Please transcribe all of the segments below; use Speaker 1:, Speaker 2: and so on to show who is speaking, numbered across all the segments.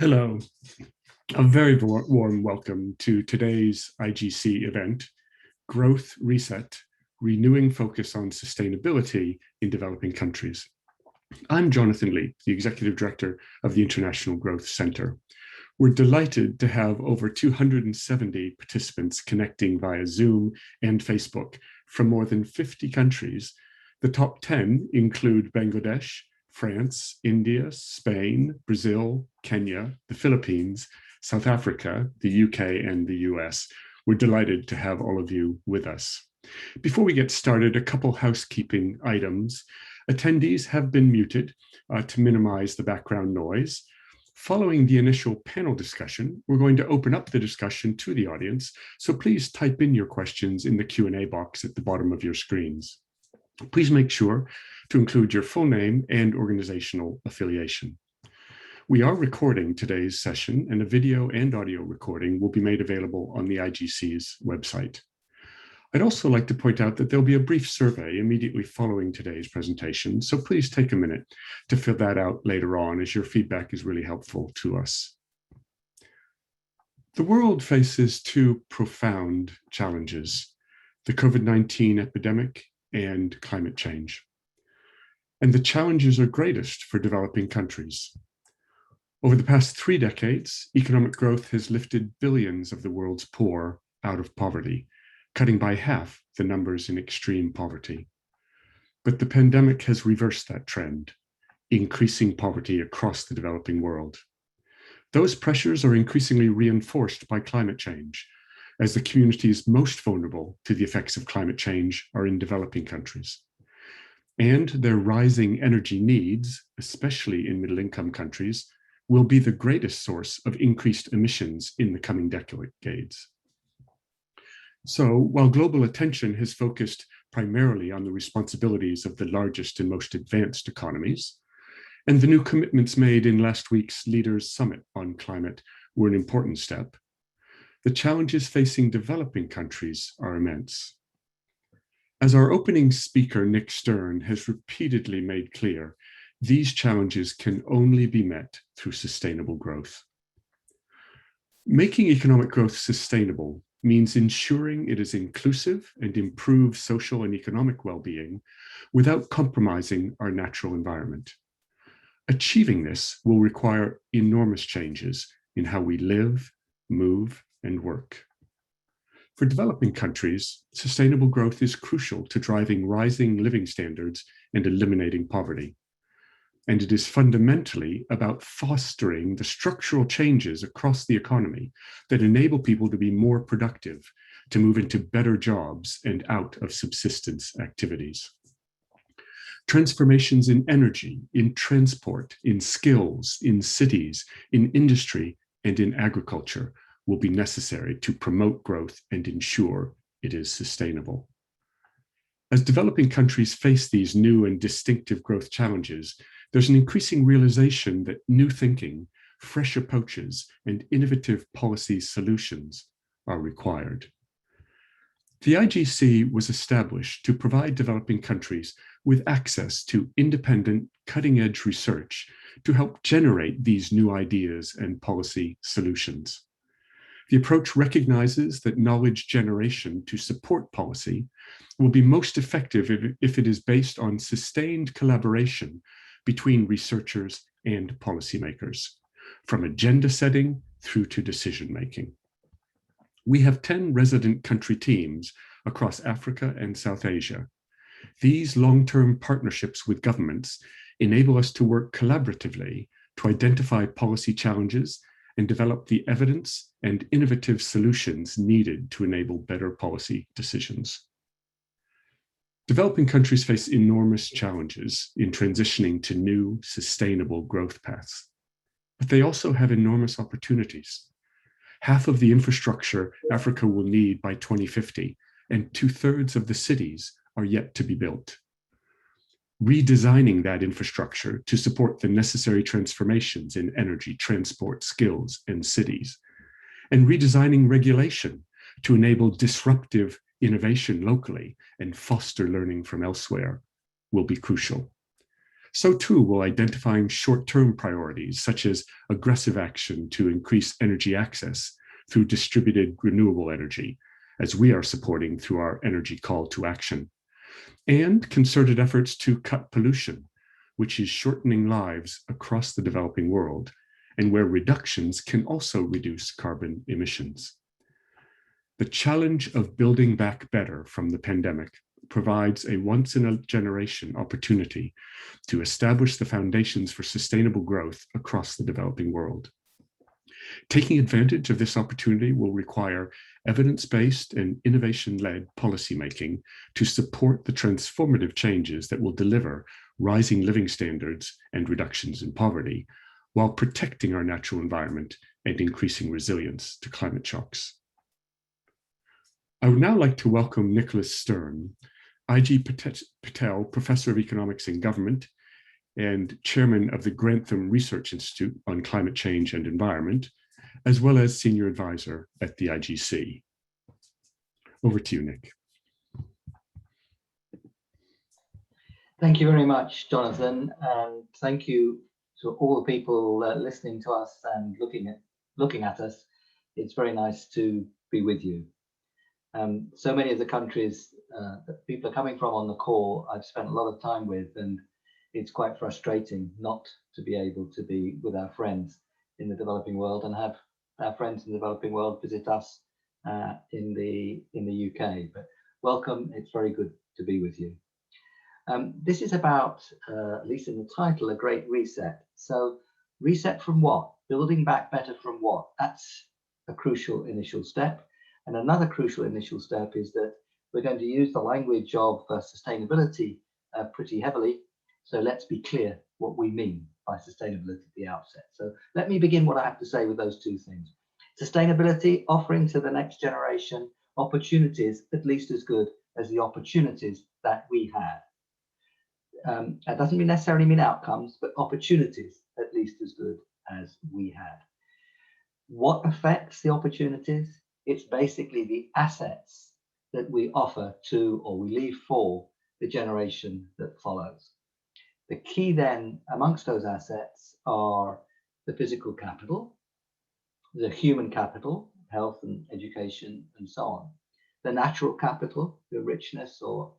Speaker 1: Hello, a very warm welcome to today's IGC event, Growth Reset, Renewing Focus on Sustainability in Developing Countries. I'm Jonathan Lee, the Executive Director of the International Growth Center. We're delighted to have over 270 participants connecting via Zoom and Facebook from more than 50 countries. The top 10 include Bangladesh, France, India, Spain, Brazil, Kenya, the Philippines, South Africa, the UK, and the US. We're delighted to have all of you with us. Before we get started, a couple housekeeping items. Attendees have been muted to minimize the background noise. Following the initial panel discussion, we're going to open up the discussion to the audience, so please type in your questions in the Q&A box at the bottom of your screens. Please make sure to include your full name and organizational affiliation. We are recording today's session, and a video and audio recording will be made available on the IGC's website. I'd also like to point out that there'll be a brief survey immediately following today's presentation, so please take a minute to fill that out later on, as your feedback is really helpful to us. The world faces two profound challenges: the COVID-19 epidemic and climate change. And the challenges are greatest for developing countries. Over the past 3 decades, economic growth has lifted billions of the world's poor out of poverty, cutting by half the numbers in extreme poverty. But the pandemic has reversed that trend, increasing poverty across the developing world. Those pressures are increasingly reinforced by climate change, as the communities most vulnerable to the effects of climate change are in developing countries. And their rising energy needs, especially in middle-income countries, will be the greatest source of increased emissions in the coming decades. So, while global attention has focused primarily on the responsibilities of the largest and most advanced economies, and the new commitments made in last week's Leaders' Summit on Climate were an important step, the challenges facing developing countries are immense. As our opening speaker, Nick Stern, has repeatedly made clear, these challenges can only be met through sustainable growth. Making economic growth sustainable means ensuring it is inclusive and improves social and economic well-being without compromising our natural environment. Achieving this will require enormous changes in how we live, move, and work. For developing countries, sustainable growth is crucial to driving rising living standards and eliminating poverty. And it is fundamentally about fostering the structural changes across the economy that enable people to be more productive, to move into better jobs and out of subsistence activities. Transformations in energy, in transport, in skills, in cities, in industry, and in agriculture will be necessary to promote growth and ensure it is sustainable. As developing countries face these new and distinctive growth challenges, there's an increasing realization that new thinking, fresh approaches, and innovative policy solutions are required. The IGC was established to provide developing countries with access to independent, cutting-edge research to help generate these new ideas and policy solutions. The approach recognizes that knowledge generation to support policy will be most effective if it is based on sustained collaboration between researchers and policymakers, from agenda setting through to decision making. We have 10 resident country teams across Africa and South Asia. These long-term partnerships with governments enable us to work collaboratively to identify policy challenges and develop the evidence and innovative solutions needed to enable better policy decisions. Developing countries face enormous challenges in transitioning to new, sustainable growth paths, but they also have enormous opportunities. Half of the infrastructure Africa will need by 2050, and 2/3 of the cities are yet to be built. Redesigning that infrastructure to support the necessary transformations in energy, transport, skills, and cities, and redesigning regulation to enable disruptive innovation locally and foster learning from elsewhere will be crucial. So too will identifying short-term priorities, such as aggressive action to increase energy access through distributed renewable energy, as we are supporting through our energy call to action, and concerted efforts to cut pollution, which is shortening lives across the developing world, and where reductions can also reduce carbon emissions. The challenge of building back better from the pandemic provides a once-in-a-generation opportunity to establish the foundations for sustainable growth across the developing world. Taking advantage of this opportunity will require evidence-based and innovation-led policymaking to support the transformative changes that will deliver rising living standards and reductions in poverty, while protecting our natural environment and increasing resilience to climate shocks. I would now like to welcome Nicholas Stern, I.G. Patel Professor of Economics and Government and Chairman of the Grantham Research Institute on Climate Change and Environment, as well as Senior Advisor at the IGC. Over to you, Nick.
Speaker 2: Thank you very much, Jonathan, and thank you to all the people listening to us and looking at us. It's very nice to be with you. So many of the countries that people are coming from on the call, I've spent a lot of time with, and it's quite frustrating not to be able to be with our friends in the developing world and have our friends in the developing world visit us in the UK. But welcome, it's very good to be with you. This is about, at least in the title, a great reset. So reset from what? Building back better from what? That's a crucial initial step. And another crucial initial step is that we're going to use the language of sustainability pretty heavily. So let's be clear what we mean by sustainability at the outset. So let me begin what I have to say with those two things. Sustainability, offering to the next generation opportunities at least as good as the opportunities that we had. That doesn't necessarily mean outcomes, but opportunities at least as good as we had. What affects the opportunities? It's basically the assets that we offer to or we leave for the generation that follows. The key then amongst those assets are the physical capital, the human capital, health and education and so on, the natural capital, the richness or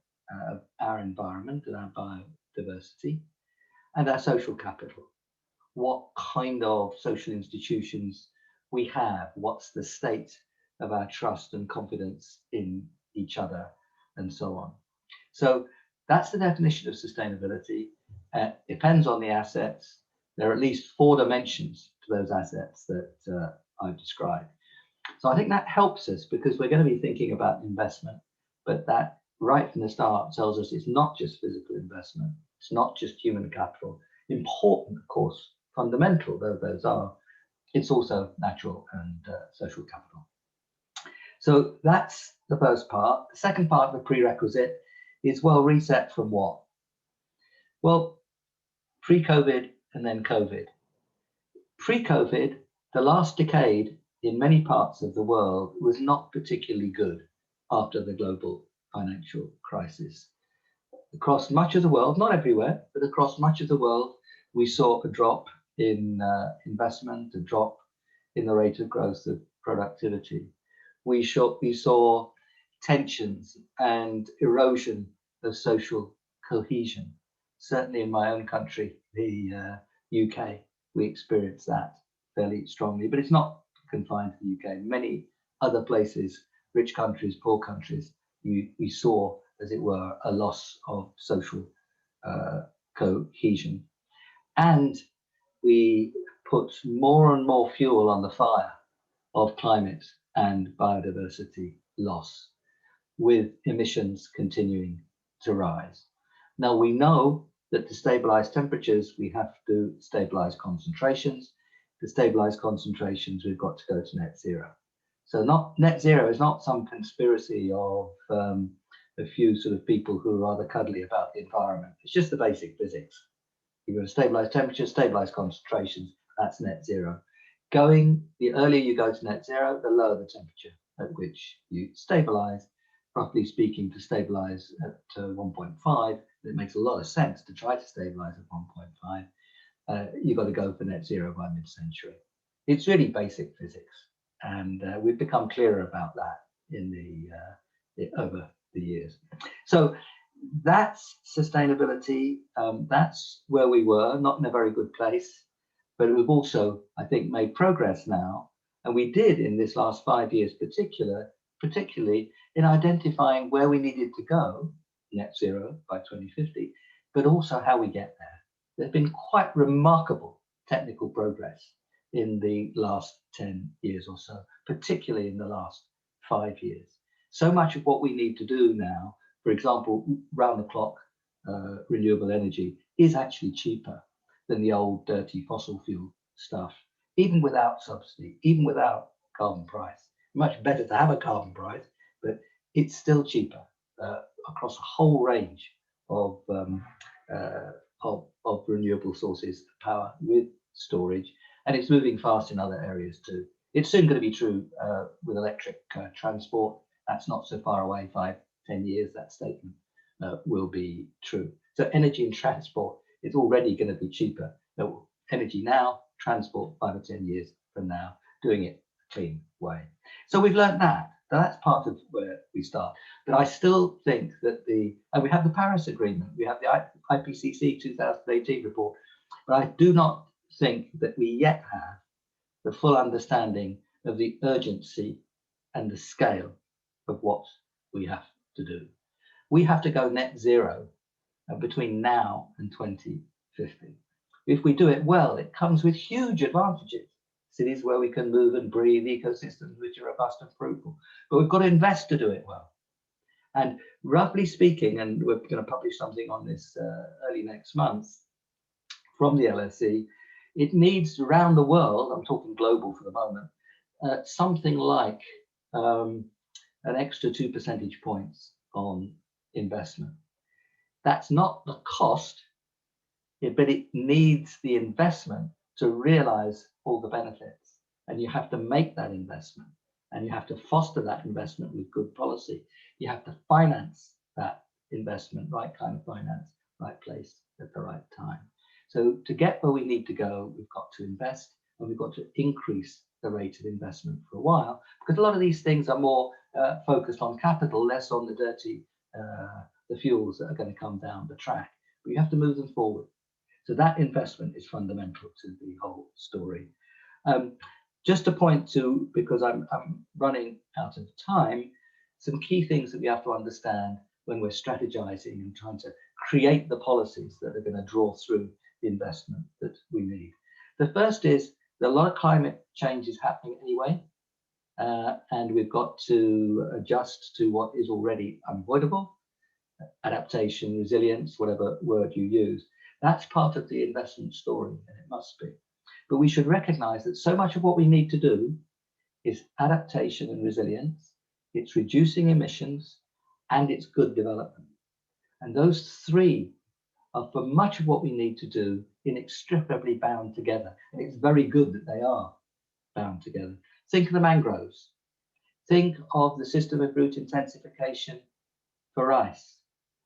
Speaker 2: our environment and our biodiversity, and our social capital. What kind of social institutions we have, what's the state of our trust and confidence in each other, and so on. So that's the definition of sustainability. Depends on the assets. There are at least 4 dimensions to those assets that I've described. So I think that helps us because we're going to be thinking about investment, but that right from the start tells us it's not just physical investment, it's not just human capital. Important, of course, fundamental though those are, it's also natural and social capital. So that's the first part. The second part, the prerequisite, is, well, reset from what? Well, pre-COVID and then COVID. Pre-COVID, the last decade in many parts of the world was not particularly good after the global financial crisis. Across much of the world, not everywhere, but across much of the world, we saw a drop in investment, a drop in the rate of growth of productivity. We saw tensions and erosion of social cohesion. Certainly in my own country, the UK, we experienced that fairly strongly, but it's not confined to the UK. Many other places, rich countries, poor countries, we saw, as it were, a loss of social cohesion. And we put more and more fuel on the fire of climate and biodiversity loss, with emissions continuing to rise. Now we know that to stabilize temperatures, we have to stabilize concentrations. To stabilize concentrations, we've got to go to net zero. So net zero is not some conspiracy of a few sort of people who are rather cuddly about the environment. It's just the basic physics. You're going to stabilize temperatures, stabilize concentrations, that's net zero. The earlier you go to net zero, the lower the temperature at which you stabilize. Roughly speaking, to stabilize at 1.5, it makes a lot of sense to try to stabilize at 1.5, you've got to go for net zero by mid-century. It's really basic physics, and we've become clearer about that in over the years. So that's sustainability. That's where we were, not in a very good place, but we've also, I think, made progress now. And we did in this last 5 years, particularly in identifying where we needed to go, net zero by 2050, but also how we get there. There's been quite remarkable technical progress in the last 10 years or so, particularly in the last 5 years. So much of what we need to do now, for example, round the clock renewable energy, is actually cheaper than the old dirty fossil fuel stuff, even without subsidy, even without carbon price. Much better to have a carbon price, but it's still cheaper across a whole range of renewable sources of power with storage, and it's moving fast in other areas too. It's soon going to be true with electric transport. That's not so far away, 5-10 years, that statement will be true. So energy and transport is already going to be cheaper. Energy now, transport 5 or 10 years from now, doing it a clean way. So we've learned that. Now that's part of where we start. But I still think that and we have the Paris Agreement, we have the IPCC 2018 report, but I do not think that we yet have the full understanding of the urgency and the scale of what we have to do. We have to go net zero between now and 2050. If we do it well, it comes with huge advantages. Cities where we can move and breathe, ecosystems which are robust and fruitful, but we've got to invest to do it well. And roughly speaking, and we're going to publish something on this early next month from the LSE, it needs around the world, I'm talking global for the moment, something like an extra 2 percentage points on investment. That's not the cost, but it needs the investment to realize all the benefits. And you have to make that investment, and you have to foster that investment with good policy. You have to finance that investment, right kind of finance, right place at the right time. So to get where we need to go, we've got to invest, and we've got to increase the rate of investment for a while, because a lot of these things are more focused on capital, less on the dirty, the fuels that are going to come down the track. But you have to move them forward. So that investment is fundamental to the whole story. Just to point to, because I'm running out of time, some key things that we have to understand when we're strategizing and trying to create the policies that are going to draw through the investment that we need. The first is that a lot of climate change is happening anyway, and we've got to adjust to what is already unavoidable. Adaptation, resilience, whatever word you use. That's part of the investment story, and it must be. But we should recognize that so much of what we need to do is adaptation and resilience, it's reducing emissions, and it's good development. And those three are, for much of what we need to do, inextricably bound together. And it's very good that they are bound together. Think of the mangroves. Think of the system of root intensification for rice.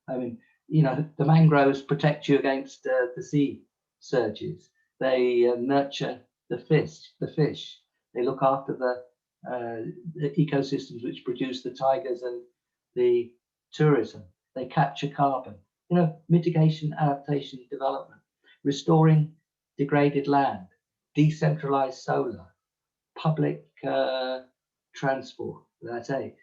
Speaker 2: I mean, you know, the mangroves protect you against the sea surges. They nurture the fish. They look after the ecosystems which produce the tigers and the tourism. They capture carbon. You know, mitigation, adaptation, development, restoring degraded land, decentralized solar, public transport. As I say,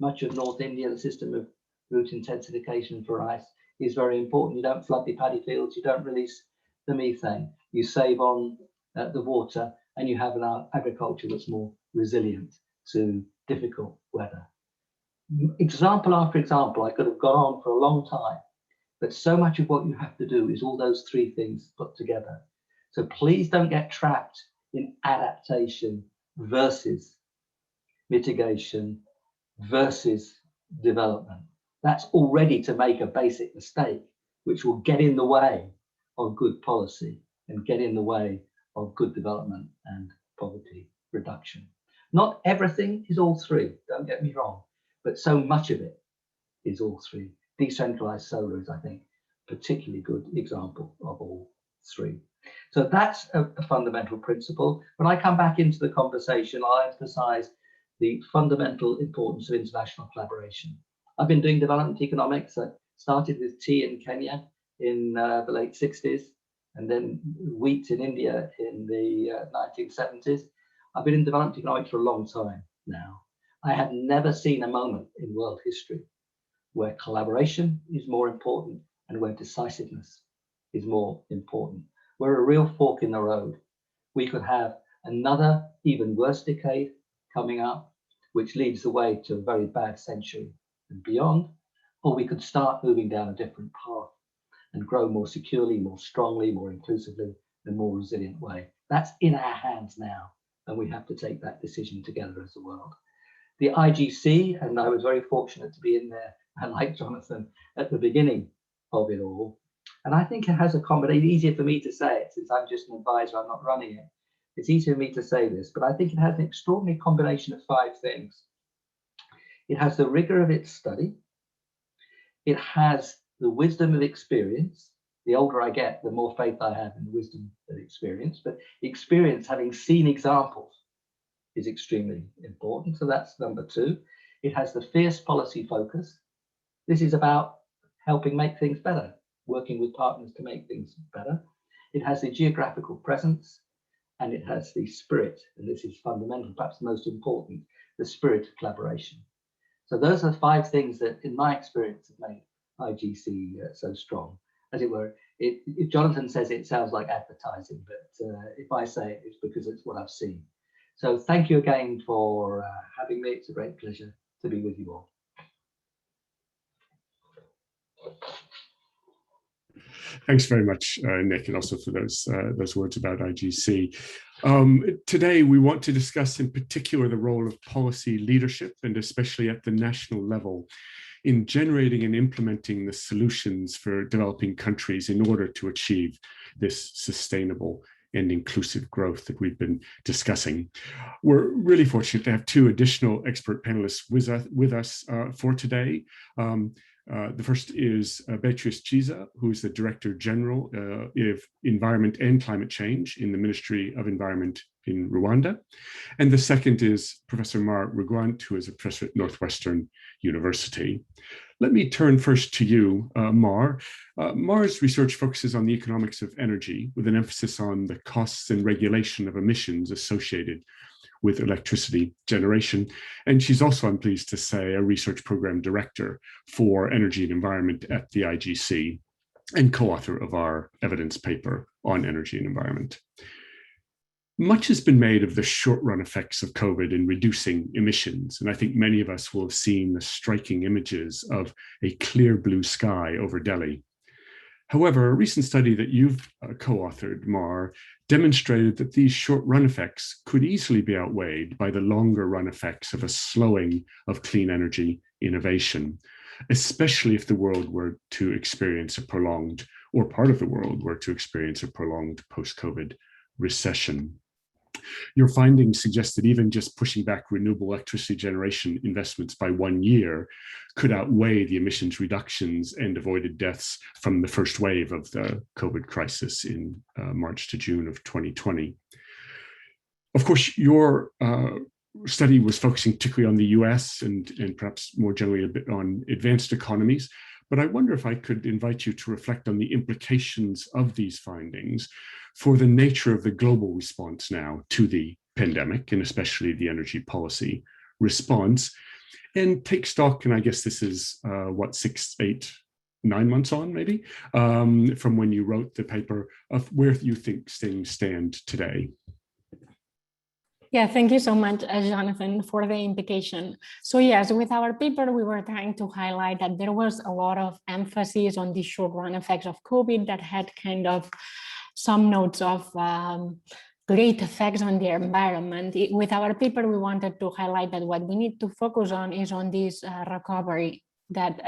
Speaker 2: much of North India, the system of root intensification for rice is very important. You don't flood the paddy fields, you don't release the methane, you save on the water, and you have an agriculture that's more resilient to difficult weather. Example after example, I could have gone on for a long time, but so much of what you have to do is all those three things put together. So please don't get trapped in adaptation versus mitigation versus development. That's already to make a basic mistake, which will get in the way of good policy and get in the way of good development and poverty reduction. Not everything is all three, don't get me wrong, but so much of it is all three. Decentralized solar is, I think, particularly good example of all three. So that's a fundamental principle. When I come back into the conversation, I'll emphasize the fundamental importance of international collaboration. I've been doing development economics. I started with tea in Kenya in the late 60s, and then wheat in India in the 1970s. I've been in development economics for a long time now. I have never seen a moment in world history where collaboration is more important and where decisiveness is more important. We're a real fork in the road. We could have another even worse decade coming up, which leads the way to a very bad century and beyond, or we could start moving down a different path and grow more securely, more strongly, more inclusively, in a more resilient way. That's in our hands now, and we have to take that decision together as a world. The IGC, and I was very fortunate to be in there, and like Jonathan, at the beginning of it all. And I think it has a combination, easier for me to say it since I'm just an advisor, I'm not running it. It's easier for me to say this, but I think it has an extraordinary combination of 5 things. It has the rigor of its study. It has the wisdom of experience. The older I get, the more faith I have in the wisdom of experience, but experience, having seen examples, is extremely important. So that's number 2. It has the fierce policy focus. This is about helping make things better, working with partners to make things better. It has the geographical presence, and it has the spirit, and this is fundamental, perhaps most important, the spirit of collaboration. So those are the 5 things that, in my experience, have made IGC so strong. As it were, if Jonathan says it sounds like advertising, but if I say it, it's because it's what I've seen. So thank you again for having me. It's a great pleasure to be with you all.
Speaker 1: Thanks very much, Nick, and also for those words about IGC. Today, we want to discuss in particular the role of policy leadership, and especially at the national level, in generating and implementing the solutions for developing countries in order to achieve this sustainable and inclusive growth that we've been discussing. We're really fortunate to have 2 additional expert panelists with us for today. The first is Beatrice Chiza, who is the Director General of Environment and Climate Change in the Ministry of Environment in Rwanda. And the second is Professor Mar Rwanda, who is a professor at Northwestern University. Let me turn first to you, Mar. Mar's research focuses on the economics of energy, with an emphasis on the costs and regulation of emissions associated with electricity generation. And she's also, I'm pleased to say, a research program director for energy and environment at the IGC and co-author of our evidence paper on energy and environment. Much has been made of the short-run effects of COVID in reducing emissions, and I think many of us will have seen the striking images of a clear blue sky over Delhi. However, a recent study that you've co-authored, Mar, demonstrated that these short-run effects could easily be outweighed by the longer-run effects of a slowing of clean energy innovation, especially if the world were to experience a prolonged, or part of the world were to experience a prolonged post-COVID recession. Your findings suggest that even just pushing back renewable electricity generation investments by 1 year could outweigh the emissions reductions and avoided deaths from the first wave of the COVID crisis in March to June of 2020. Of course, your study was focusing particularly on the US and perhaps more generally a bit on advanced economies. But I wonder if I could invite you to reflect on the implications of these findings for the nature of the global response now to the pandemic, and especially the energy policy response, and take stock, and I guess this is what, 6, 8, 9 months on maybe, from when you wrote the paper, of where you think things stand today.
Speaker 3: Yeah, thank you so much, Jonathan, for the invitation. So yes, with our paper, we were trying to highlight that there was a lot of emphasis on the short-run effects of COVID that had kind of some notes of great effects on the environment. With our paper, we wanted to highlight that what we need to focus on is on this recovery that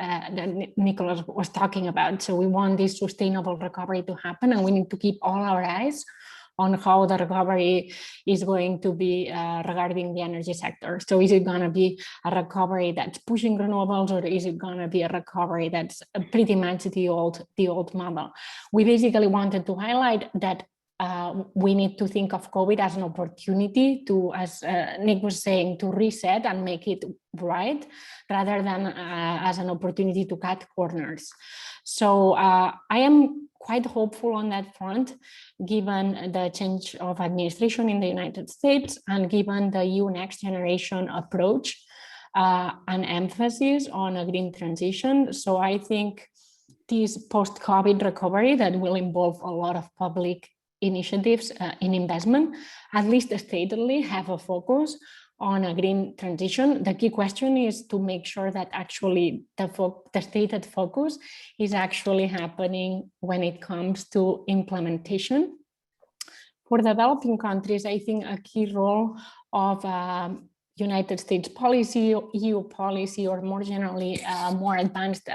Speaker 3: Nicholas was talking about. So we want this sustainable recovery to happen, and we need to keep all our eyes on how the recovery is going to be regarding the energy sector. So is it going to be a recovery that's pushing renewables, or is it going to be a recovery that's pretty much the old model? We basically wanted to highlight that we need to think of COVID as an opportunity to, as Nick was saying, to reset and make it right, rather than as an opportunity to cut corners. So I am quite hopeful on that front, given the change of administration in the United States and given the EU Next Generation approach and emphasis on a green transition. So I think this post-COVID recovery that will involve a lot of public initiatives in investment, at least statedly, have a focus on a green transition. The key question is to make sure that actually the stated focus is actually happening when it comes to implementation. For developing countries, I think a key role of United States policy, EU policy, or more generally, more advanced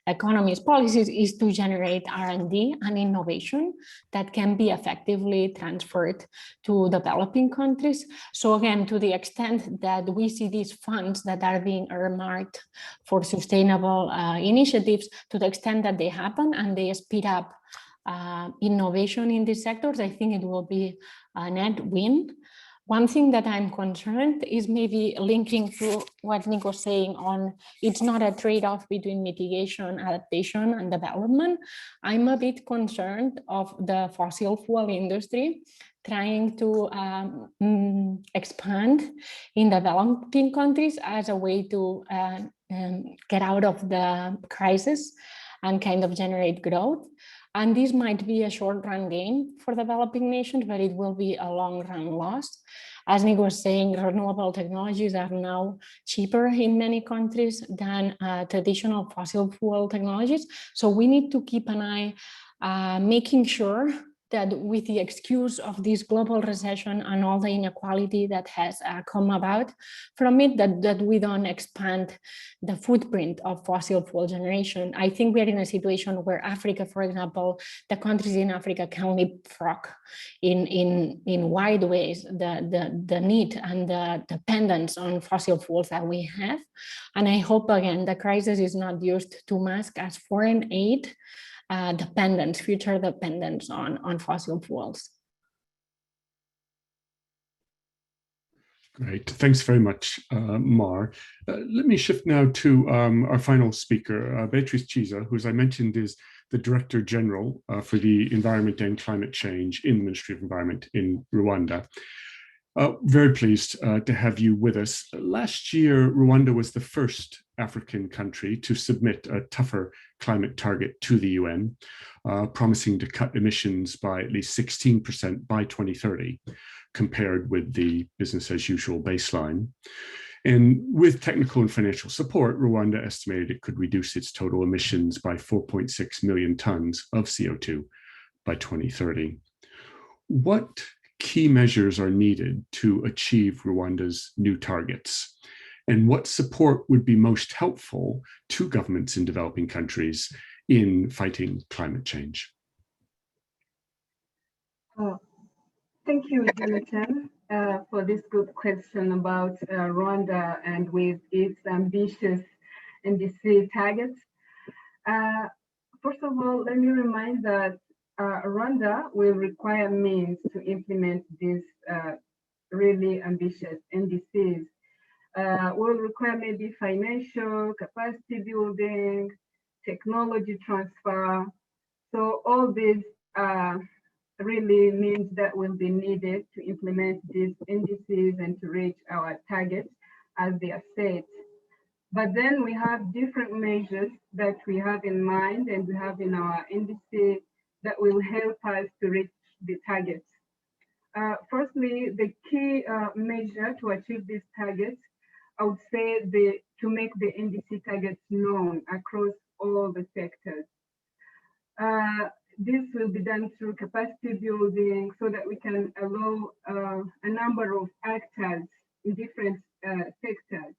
Speaker 3: economies policies is to generate R&D and innovation that can be effectively transferred to developing countries. So again, to the extent that we see these funds that are being earmarked for sustainable initiatives, to the extent that they happen and they speed up innovation in these sectors, I think it will be a net win. One thing that I'm concerned is maybe linking to what Nick was saying on it's not a trade-off between mitigation, adaptation, and development. I'm a bit concerned of the fossil fuel industry trying to expand in developing countries as a way to get out of the crisis and kind of generate growth. And this might be a short-run gain for developing nations, but it will be a long-run loss. As Nick was saying, renewable technologies are now cheaper in many countries than traditional fossil fuel technologies. So we need to keep an eye making sure that with the excuse of this global recession and all the inequality that has come about from it, that we don't expand the footprint of fossil fuel generation. I think we're in a situation where Africa, for example, the countries in Africa can leapfrog in wide ways the need and the dependence on fossil fuels that we have. And I hope, again, the crisis is not used to mask as foreign aid dependence, future dependence on fossil fuels.
Speaker 1: Great, thanks very much, Mar. Let me shift now to our final speaker, Beatrice Chiza, who, as I mentioned, is the Director General for the Environment and Climate Change in the Ministry of Environment in Rwanda. Very pleased to have you with us. Last year, Rwanda was the first African country to submit a tougher climate target to the UN, promising to cut emissions by at least 16% by 2030, compared with the business as usual baseline. And with technical and financial support, Rwanda estimated it could reduce its total emissions by 4.6 million tons of CO2 by 2030. What key measures are needed to achieve Rwanda's new targets? And what support would be most helpful to governments in developing countries in fighting climate change?
Speaker 4: Thank you, Jonathan, for this good question about Rwanda and with its ambitious NDC targets. First of all, let me remind that Rwanda will require means to implement these really ambitious NDCs. Will require maybe financial, capacity building, technology transfer. So all this really means that will be needed to implement these NDCs and to reach our targets as they are set. But then we have different measures that we have in mind and we have in our NDC that will help us to reach the targets. Firstly, the key measure to achieve these targets, I would say to make the NDC targets known across all the sectors. This will be done through capacity building so that we can allow a number of actors in different sectors,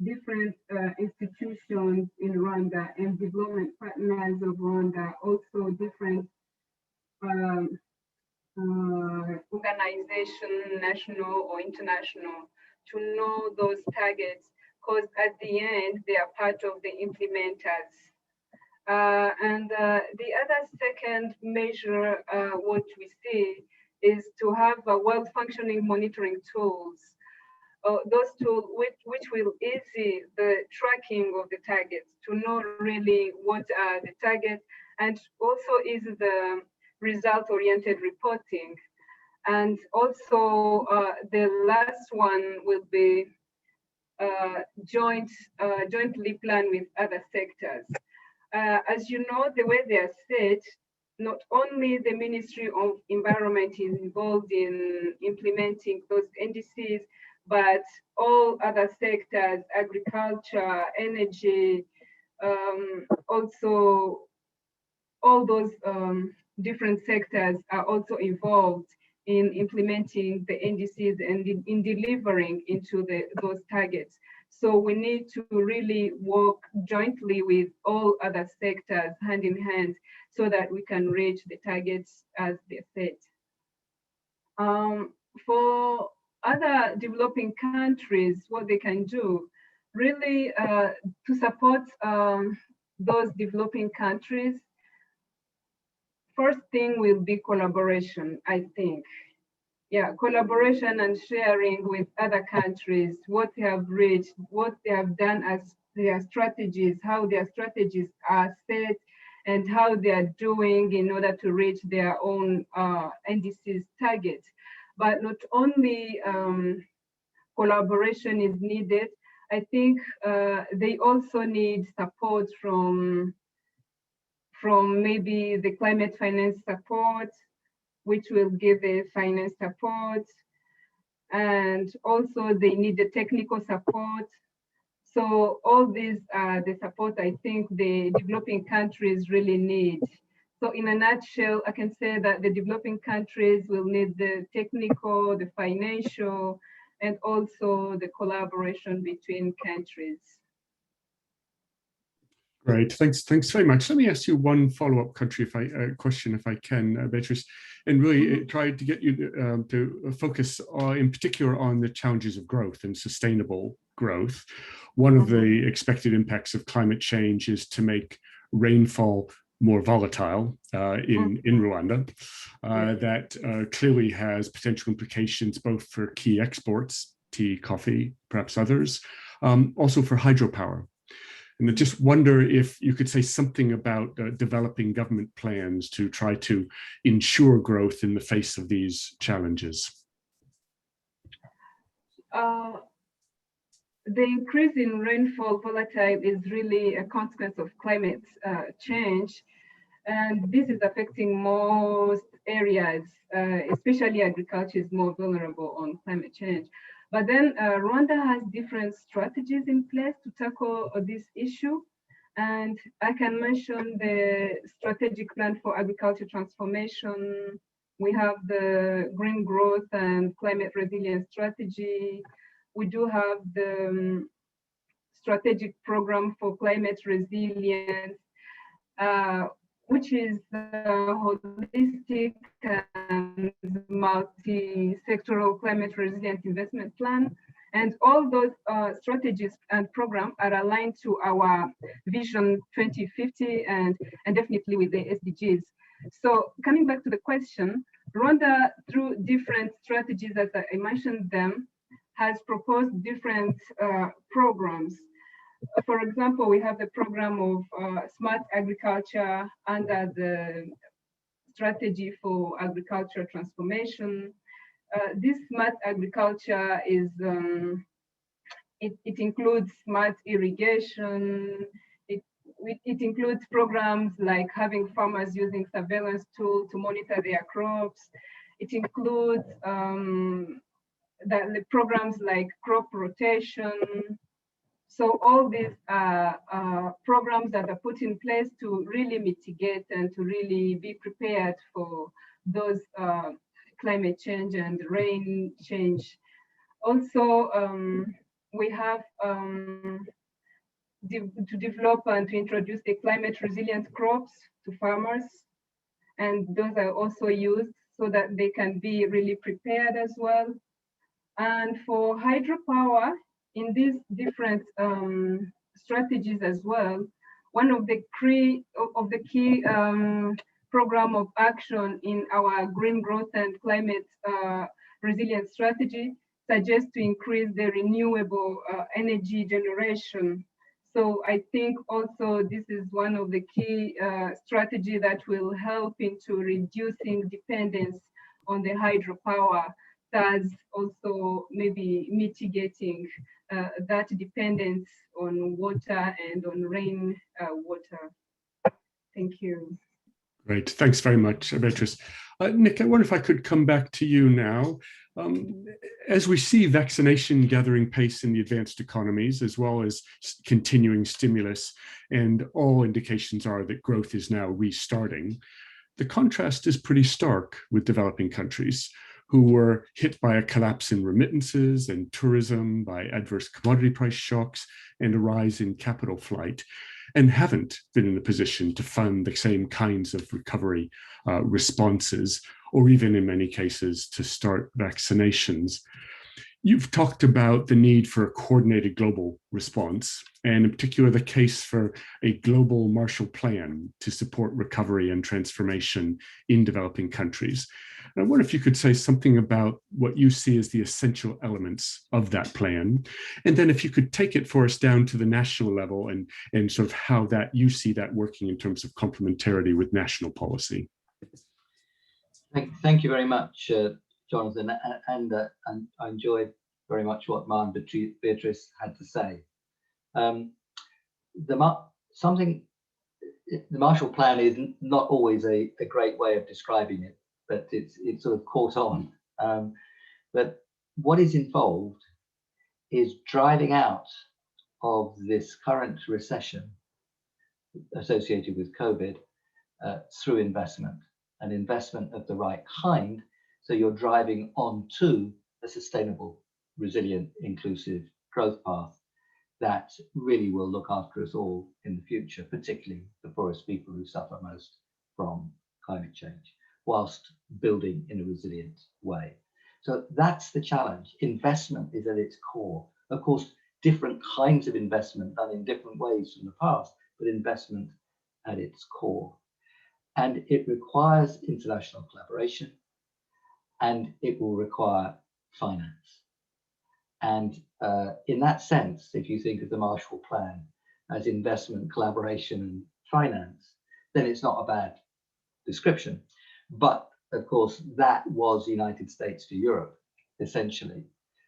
Speaker 4: different institutions in Rwanda and development partners of Rwanda, also different organization, national or international, to know those targets, because at the end, they are part of the implementers. The other second measure, what we see, is to have well-functioning monitoring tools. Those tools which will easy the tracking of the targets, to know really what are the targets, and also is the result-oriented reporting. And also the last one will be jointly plan with other sectors. As you know, the way they are set, not only the Ministry of Environment is involved in implementing those NDCs, but all other sectors, agriculture, energy, also all those different sectors are also involved in implementing the NDCs and in delivering into those targets. So we need to really work jointly with all other sectors hand in hand so that we can reach the targets as they're set. For other developing countries, what they can do really to support those developing countries, first thing will be collaboration, I think. Yeah, collaboration and sharing with other countries, what they have reached, what they have done as their strategies, how their strategies are set, and how they are doing in order to reach their own NDCs targets. But not only collaboration is needed, I think they also need support from maybe the climate finance support, which will give the finance support, and also they need the technical support. So all these are the support I think the developing countries really need. So in a nutshell, I can say that the developing countries will need the technical, the financial, and also the collaboration between countries.
Speaker 1: Great, thanks very much. Let me ask you one follow-up question, if I can, Beatrice, and really try to get you to focus in particular on the challenges of growth and sustainable growth. One of the expected impacts of climate change is to make rainfall more volatile in Rwanda. That clearly has potential implications both for key exports, tea, coffee, perhaps others, also for hydropower. And I just wonder if you could say something about developing government plans to try to ensure growth in the face of these challenges.
Speaker 4: The increase in rainfall volatile is really a consequence of climate change. And this is affecting most areas, especially agriculture is more vulnerable on climate change. But then Rwanda has different strategies in place to tackle this issue. And I can mention the strategic plan for agriculture transformation. We have the green growth and climate resilience strategy. We do have the strategic program for climate resilience, which is a holistic and multi-sectoral climate resilient investment plan. And all those strategies and programs are aligned to our Vision 2050 and definitely with the SDGs. So coming back to the question, Rwanda, through different strategies, as I mentioned them, has proposed different programs. For example, we have the program of smart agriculture under the strategy for agricultural transformation. This smart agriculture is, it includes smart irrigation. It includes programs like having farmers using surveillance tools to monitor their crops. It includes the programs like crop rotation. So all these programs that are put in place to really mitigate and to really be prepared for those climate change and rain change. Also, we have to develop and to introduce the climate resilient crops to farmers. And those are also used. so that they can be really prepared as well. And for hydropower, in these different strategies as well, one of the key program of action in our green growth and climate resilience strategy suggests to increase the renewable energy generation. So I think also this is one of the key strategy that will help into reducing dependence on the hydropower, thus also maybe mitigating that dependence on water and on rain water. Thank you.
Speaker 1: Great, thanks very much, Beatrice. Nick, I wonder if I could come back to you now. As we see vaccination gathering pace in the advanced economies, as well as continuing stimulus, and all indications are that growth is now restarting, the contrast is pretty stark with developing countries who were hit by a collapse in remittances and tourism, by adverse commodity price shocks, and a rise in capital flight, and haven't been in a position to fund the same kinds of recovery responses, or even in many cases to start vaccinations. You've talked about the need for a coordinated global response, and in particular the case for a global Marshall Plan to support recovery and transformation in developing countries. And I wonder if you could say something about what you see as the essential elements of that plan, and then if you could take it for us down to the national level and sort of how that you see that working in terms of complementarity with national policy.
Speaker 2: Thank you very much, Jonathan, and I enjoyed very much what Ma and Beatrice had to say. The Marshall Plan is not always a great way of describing it, but it's sort of caught on. But what is involved is driving out of this current recession associated with COVID through investment, and investment of the right kind. So you're driving onto a sustainable, resilient, inclusive growth path that really will look after us all in the future, particularly the poorest people who suffer most from climate change, whilst building in a resilient way. So that's the challenge. Investment is at its core. Of course, different kinds of investment done in different ways from the past, but investment at its core. And it requires international collaboration, and it will require finance. And in that sense, if you think of the Marshall Plan as investment, collaboration, and finance, then it's not a bad description. But of course, that was the United States to Europe, essentially.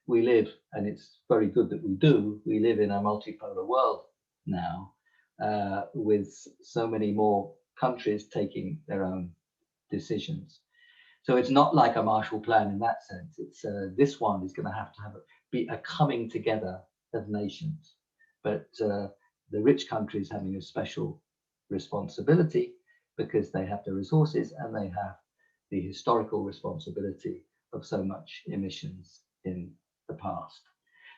Speaker 2: We live, and it's very good that we do, we live in a multipolar world now, with so many more countries taking their own decisions. So it's not like a Marshall Plan in that sense. It's this one is going to have be a coming together of nations, but the rich countries having a special responsibility because they have the resources and they have the historical responsibility of so much emissions in the past.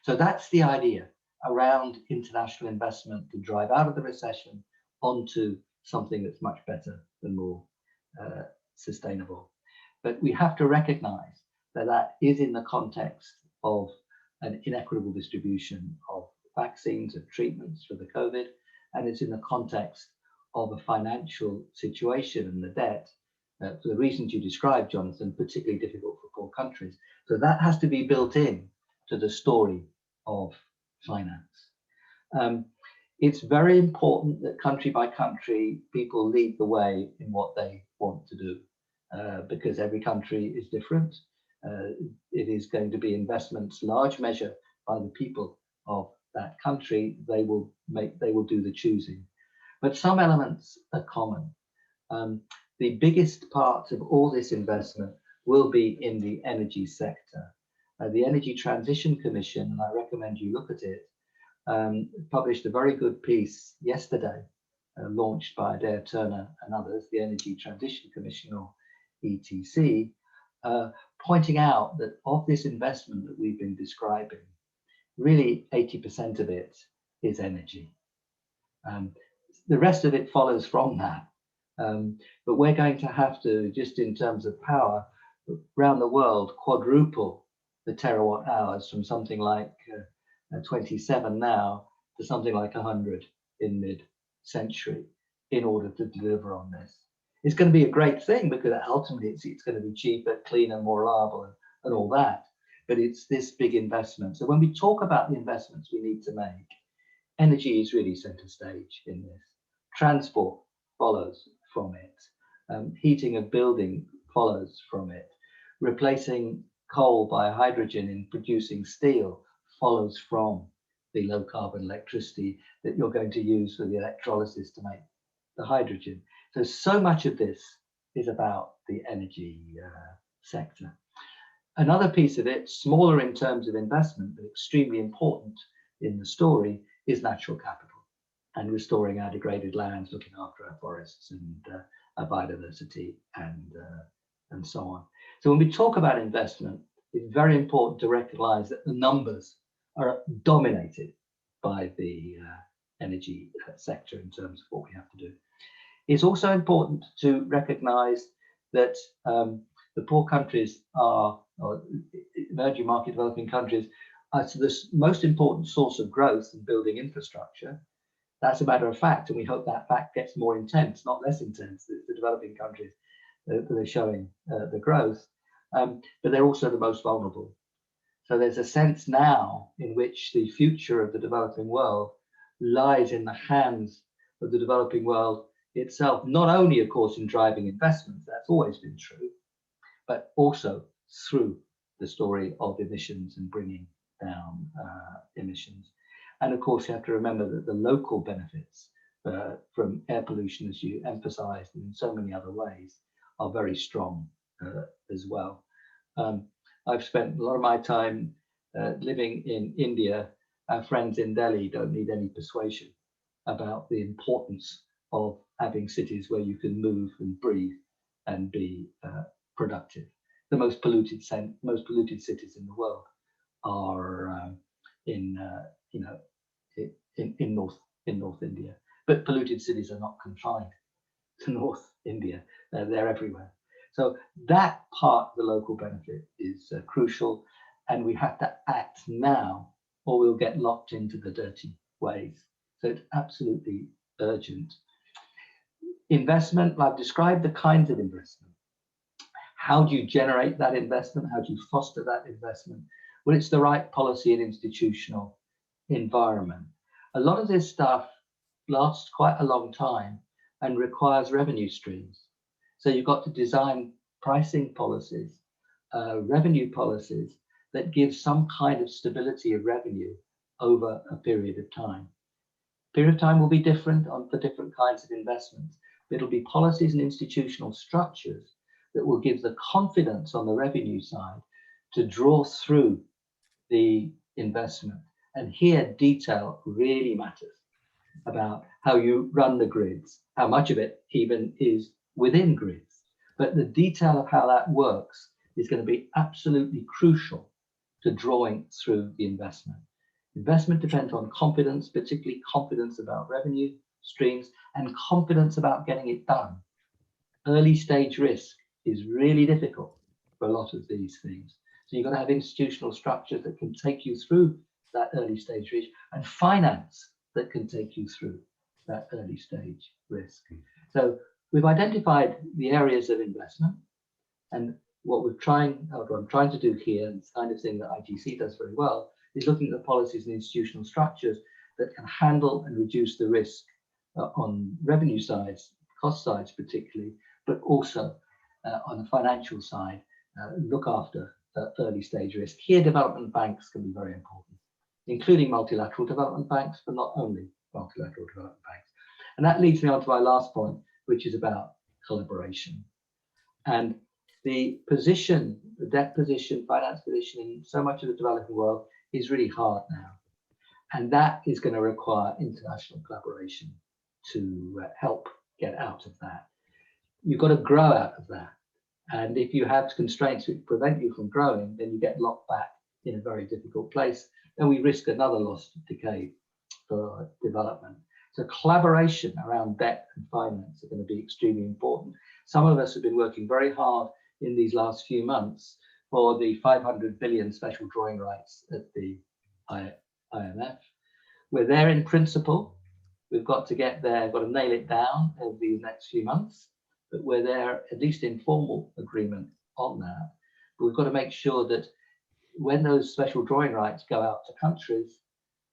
Speaker 2: So that's the idea around international investment to drive out of the recession onto something that's much better and more sustainable. But we have to recognize that that is in the context of an inequitable distribution of vaccines and treatments for the COVID, and it's in the context of a financial situation and the debt, for the reasons you described, Jonathan, particularly difficult for poor countries. So that has to be built in to the story of finance. It's very important that country by country, people lead the way in what they want to do, because every country is different. It is going to be investments, large measure by the people of that country. They will do the choosing. But some elements are common. The biggest part of all this investment will be in the energy sector. The Energy Transition Commission, and I recommend you look at it, published a very good piece yesterday, launched by Adair Turner and others, the Energy Transition Commission, or ETC, pointing out that of this investment that we've been describing, really 80% of it is energy. The rest of it follows from that. But we're going to have to, just in terms of power, around the world quadruple the terawatt hours from something like 27 now to something like 100 in mid-century in order to deliver on this. It's going to be a great thing because ultimately it's going to be cheaper, cleaner, more reliable, and all that. But it's this big investment. So when we talk about the investments we need to make, energy is really center stage in this. Transport follows from it. Heating of building follows from it. Replacing coal by hydrogen in producing steel follows from the low carbon electricity that you're going to use for the electrolysis to make the hydrogen. So much of this is about the energy sector. Another piece of it, smaller in terms of investment, but extremely important in the story, is natural capital and restoring our degraded lands, looking after our forests and our biodiversity and so on. So when we talk about investment, it's very important to recognize that the numbers are dominated by the energy sector in terms of what we have to do. It's also important to recognize that the poor countries are, or emerging market developing countries, are the most important source of growth in building infrastructure. That's a matter of fact, and we hope that fact gets more intense, not less intense. The developing countries that are showing the growth, but they're also the most vulnerable. So there's a sense now in which the future of the developing world lies in the hands of the developing world itself, not only, of course, in driving investments, that's always been true, but also through the story of emissions and bringing down emissions. And of course, you have to remember that the local benefits from air pollution, as you emphasized, and in so many other ways, are very strong as well. I've spent a lot of my time living in India. Our friends in Delhi don't need any persuasion about the importance of having cities where you can move and breathe and be productive. The most polluted cities in the world are in North India. But polluted cities are not confined to North India; they're everywhere. So that part of the local benefit is crucial, and we have to act now, or we'll get locked into the dirty ways. So it's absolutely urgent. Investment, I've described the kinds of investment. How do you generate that investment? How do you foster that investment? Well, it's the right policy and institutional environment. A lot of this stuff lasts quite a long time and requires revenue streams. So you've got to design pricing policies, revenue policies that give some kind of stability of revenue over a period of time. Period of time will be different for different kinds of investments. It'll be policies and institutional structures that will give the confidence on the revenue side to draw through the investment. And here, detail really matters about how you run the grids, how much of it even is within grids. But the detail of how that works is going to be absolutely crucial to drawing through the investment. Investment depends on confidence, particularly confidence about revenue streams and confidence about getting it done. Early stage risk is really difficult for a lot of these things. So you've got to have institutional structures that can take you through that early stage risk and finance that can take you through that early stage risk. So we've identified the areas of investment, and what I'm trying to do here, and it's the kind of thing that ITC does very well, is looking at the policies and institutional structures that can handle and reduce the risk on revenue sides, cost sides particularly, but also on the financial side, look after early stage risk. Here, development banks can be very important, including multilateral development banks, but not only multilateral development banks. And that leads me on to my last point, which is about collaboration. And the position, the debt position, finance position in so much of the developing world is really hard now. And that is going to require international collaboration to help get out of that. You've got to grow out of that. And if you have constraints which prevent you from growing, then you get locked back in a very difficult place. And we risk another lost decade for development. So collaboration around debt and finance are going to be extremely important. Some of us have been working very hard in these last few months for the 500 billion special drawing rights at the IMF. We're there in principle. We've got to get there, got to nail it down over these next few months, but we're there at least in formal agreement on that. But we've got to make sure that when those special drawing rights go out to countries,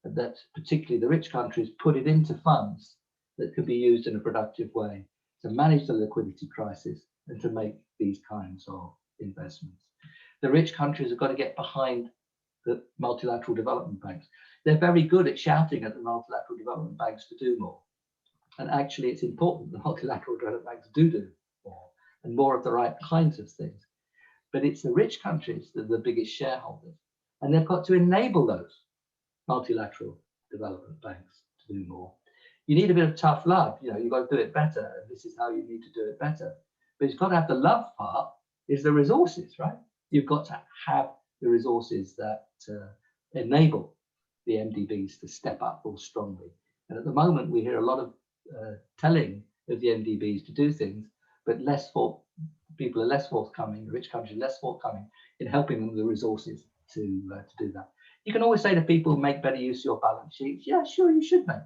Speaker 2: that particularly the rich countries put it into funds that could be used in a productive way to manage the liquidity crisis and to make these kinds of investments. The rich countries have got to get behind the multilateral development banks. They're very good at shouting at the multilateral development banks to do more. And actually, it's important the multilateral development banks do more and more of the right kinds of things. But it's the rich countries that are the biggest shareholders. And they've got to enable those multilateral development banks to do more. You need a bit of tough love. You've got to do it better. And this is how you need to do it better. But it's got to have the love part is the resources, right? You've got to have the resources that enable the MDBs to step up more strongly. And at the moment, we hear a lot of telling of the MDBs to do things, but people are less forthcoming, the rich countries are less forthcoming in helping them with the resources to do that. You can always say to people, make better use of your balance sheets. Yeah, sure, you should make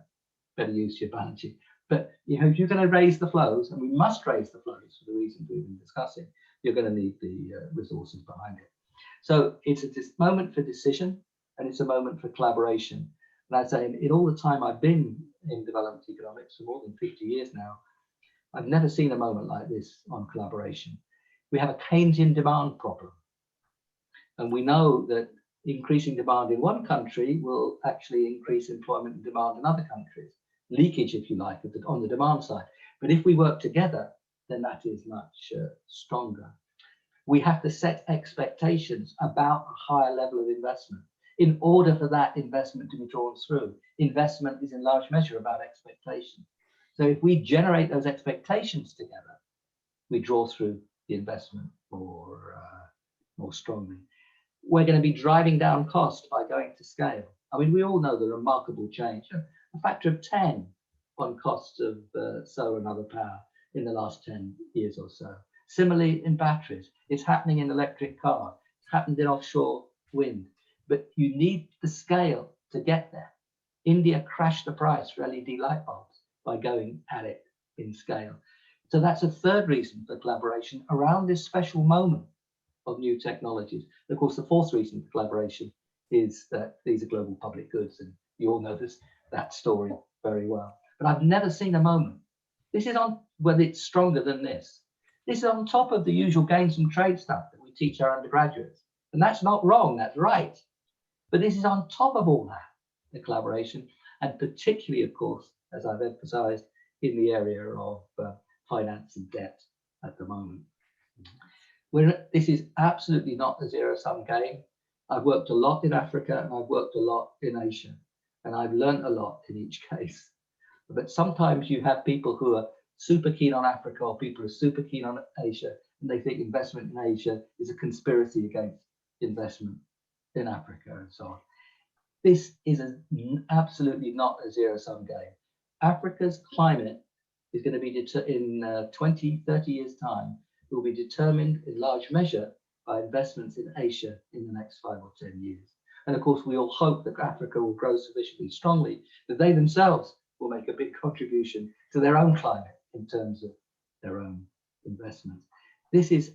Speaker 2: better use of your balance sheet. But if you're going to raise the flows, and we must raise the flows for the reasons we've been discussing, you're going to need the resources behind it. So it's a moment for decision, and it's a moment for collaboration. And I'd say in all the time I've been in development economics for more than 50 years now, I've never seen a moment like this on collaboration. We have a Keynesian demand problem. And we know that increasing demand in one country will actually increase employment and demand in other countries. Leakage, if you like, on the demand side. But if we work together, then that is much stronger. We have to set expectations about a higher level of investment in order for that investment to be drawn through. Investment is in large measure about expectation. So if we generate those expectations together, we draw through the investment more strongly. We're going to be driving down cost by going to scale. I mean, we all know the remarkable change, a factor of 10 on costs of solar and other power in the last 10 years or so. Similarly, in batteries, it's happening in electric cars, it's happened in offshore wind, but you need the scale to get there. India crashed the price for LED light bulbs by going at it in scale. So that's a third reason for collaboration around this special moment of new technologies. Of course, the fourth reason for collaboration is that these are global public goods, and you all know that story very well. But I've never seen a moment. This is on, whether it's stronger than this. This is on top of the usual gains from trade stuff that we teach our undergraduates. And that's not wrong, that's right. But this is on top of all that, the collaboration, and particularly, of course, as I've emphasized, in the area of finance and debt at the moment. This is absolutely not a zero-sum game. I've worked a lot in Africa and I've worked a lot in Asia, and I've learned a lot in each case. But sometimes you have people who are super keen on Africa, or people who are super keen on Asia, and they think investment in Asia is a conspiracy against investment in Africa and so on. This is absolutely not a zero-sum game. Africa's climate is going to be in 20, 30 years' time, will be determined in large measure by investments in Asia in the next 5 or 10 years. And of course, we all hope that Africa will grow sufficiently strongly that they themselves will make a big contribution to their own climate in terms of their own investments. This is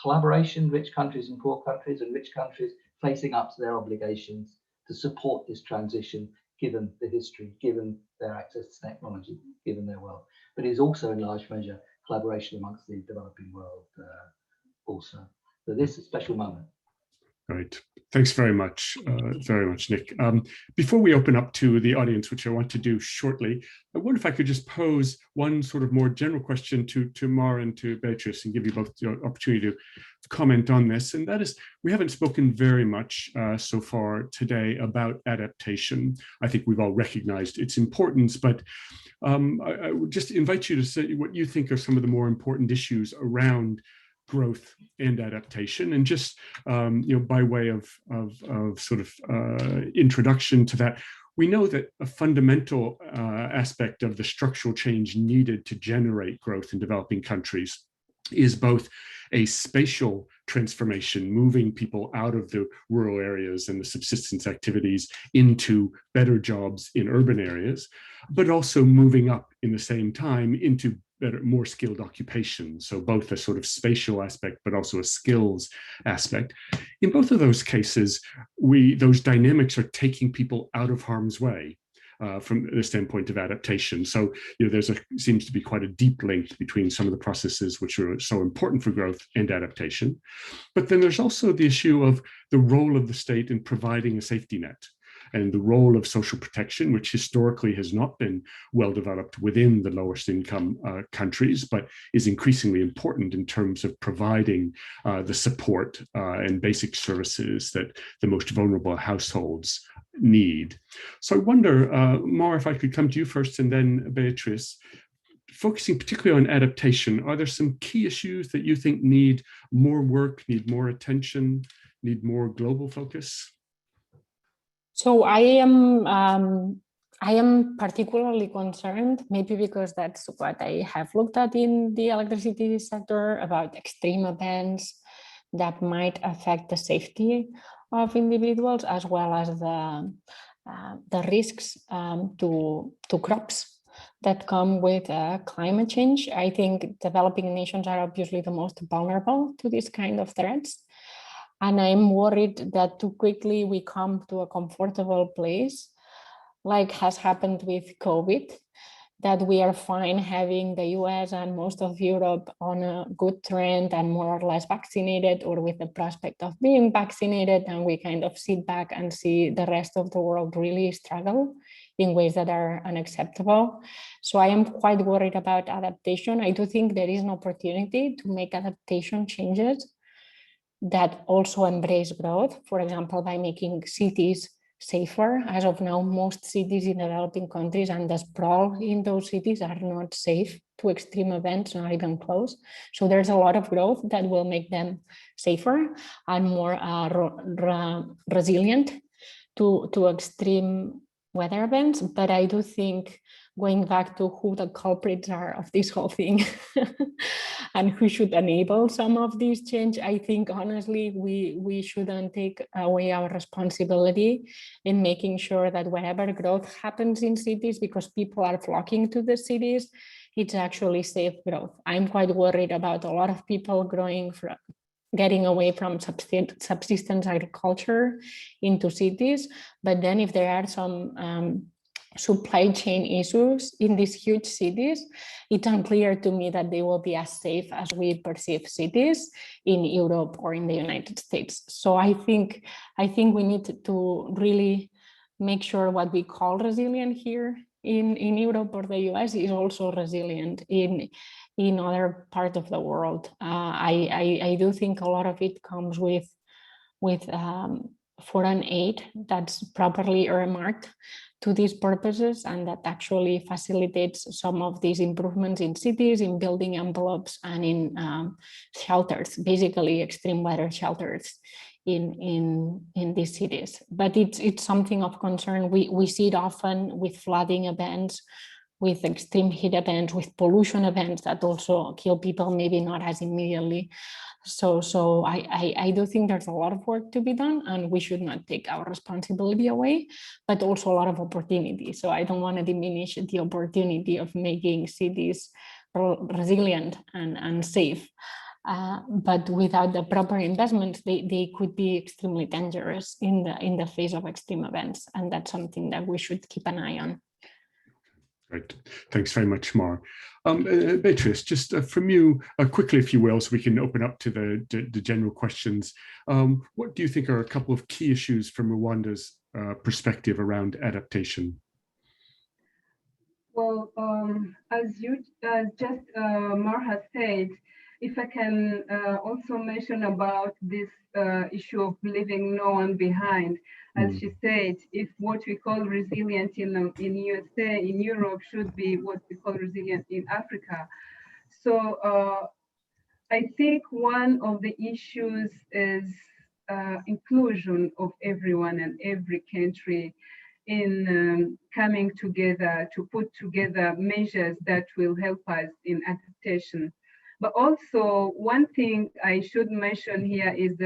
Speaker 2: collaboration, rich countries and poor countries, and rich countries facing up to their obligations to support this transition, given the history, given their access to technology, given their wealth. But it is also in large measure collaboration amongst the developing world also. So this is a special moment.
Speaker 1: Right. Thanks very much, Nick. Before we open up to the audience, which I want to do shortly, I wonder if I could just pose one sort of more general question to Mar and to Beatrice, and give you both the opportunity to comment on this. And that is, we haven't spoken very much so far today about adaptation. I think we've all recognized its importance, but I would just invite you to say what you think are some of the more important issues around growth and adaptation, and just by way of sort of introduction to that, we know that a fundamental aspect of the structural change needed to generate growth in developing countries is both a spatial transformation, moving people out of the rural areas and the subsistence activities into better jobs in urban areas, but also moving up in the same time into better, more skilled occupations. So both a sort of spatial aspect, but also a skills aspect. In both of those cases, those dynamics are taking people out of harm's way. From the standpoint of adaptation. So there's seems to be quite a deep link between some of the processes which are so important for growth and adaptation. But then there's also the issue of the role of the state in providing a safety net, and the role of social protection, which historically has not been well developed within the lowest income countries, but is increasingly important in terms of providing the support and basic services that the most vulnerable households need. So I wonder, Mar, if I could come to you first and then Beatrice, focusing particularly on adaptation, are there some key issues that you think need more work, need more attention, need more global focus?
Speaker 3: So I am particularly concerned, maybe because that's what I have looked at in the electricity sector, about extreme events that might affect the safety of individuals, as well as the risks to crops that come with climate change. I think developing nations are obviously the most vulnerable to these kind of threats. And I'm worried that too quickly we come to a comfortable place, like has happened with COVID, that we are fine having the US and most of Europe on a good trend and more or less vaccinated, or with the prospect of being vaccinated, and we kind of sit back and see the rest of the world really struggle in ways that are unacceptable. So I am quite worried about adaptation. I do think there is an opportunity to make adaptation changes that also embrace growth, for example, by making cities safer. As of now, most cities in developing countries and the sprawl in those cities are not safe to extreme events, not even close. So there's a lot of growth that will make them safer and more resilient to extreme weather events. But I do think, going back to who the culprits are of this whole thing and who should enable some of this change, I think honestly we shouldn't take away our responsibility in making sure that wherever growth happens in cities, because people are flocking to the cities, it's actually safe growth. I'm quite worried about a lot of people getting away from subsistence agriculture into cities. But then if there are some supply chain issues in these huge cities, it's unclear to me that they will be as safe as we perceive cities in Europe or in the United States. So I think we need to really make sure what we call resilient here in Europe or the US is also resilient in other parts of the world. I do think a lot of it comes with foreign aid that's properly earmarked to these purposes, and that actually facilitates some of these improvements in cities, in building envelopes, and in shelters, basically extreme weather shelters in these cities. But it's something of concern. We see it often with flooding events, with extreme heat events, with pollution events that also kill people, maybe not as immediately. So I do think there's a lot of work to be done, and we should not take our responsibility away, but also a lot of opportunity. So I don't want to diminish the opportunity of making cities resilient and safe. But without the proper investments, they could be extremely dangerous in the face of extreme events. And that's something that we should keep an eye on.
Speaker 1: Great. Thanks very much, Mar. Beatrice, just from you, quickly, if you will, so we can open up to the general questions. What do you think are a couple of key issues from Rwanda's perspective around adaptation?
Speaker 4: Well, as Mar has said, if I can also mention about this issue of leaving no one behind. As she said, if what we call resilient in USA, in Europe, should be what we call resilient in Africa. So I think one of the issues is inclusion of everyone and every country in coming together to put together measures that will help us in adaptation. But also one thing I should mention here is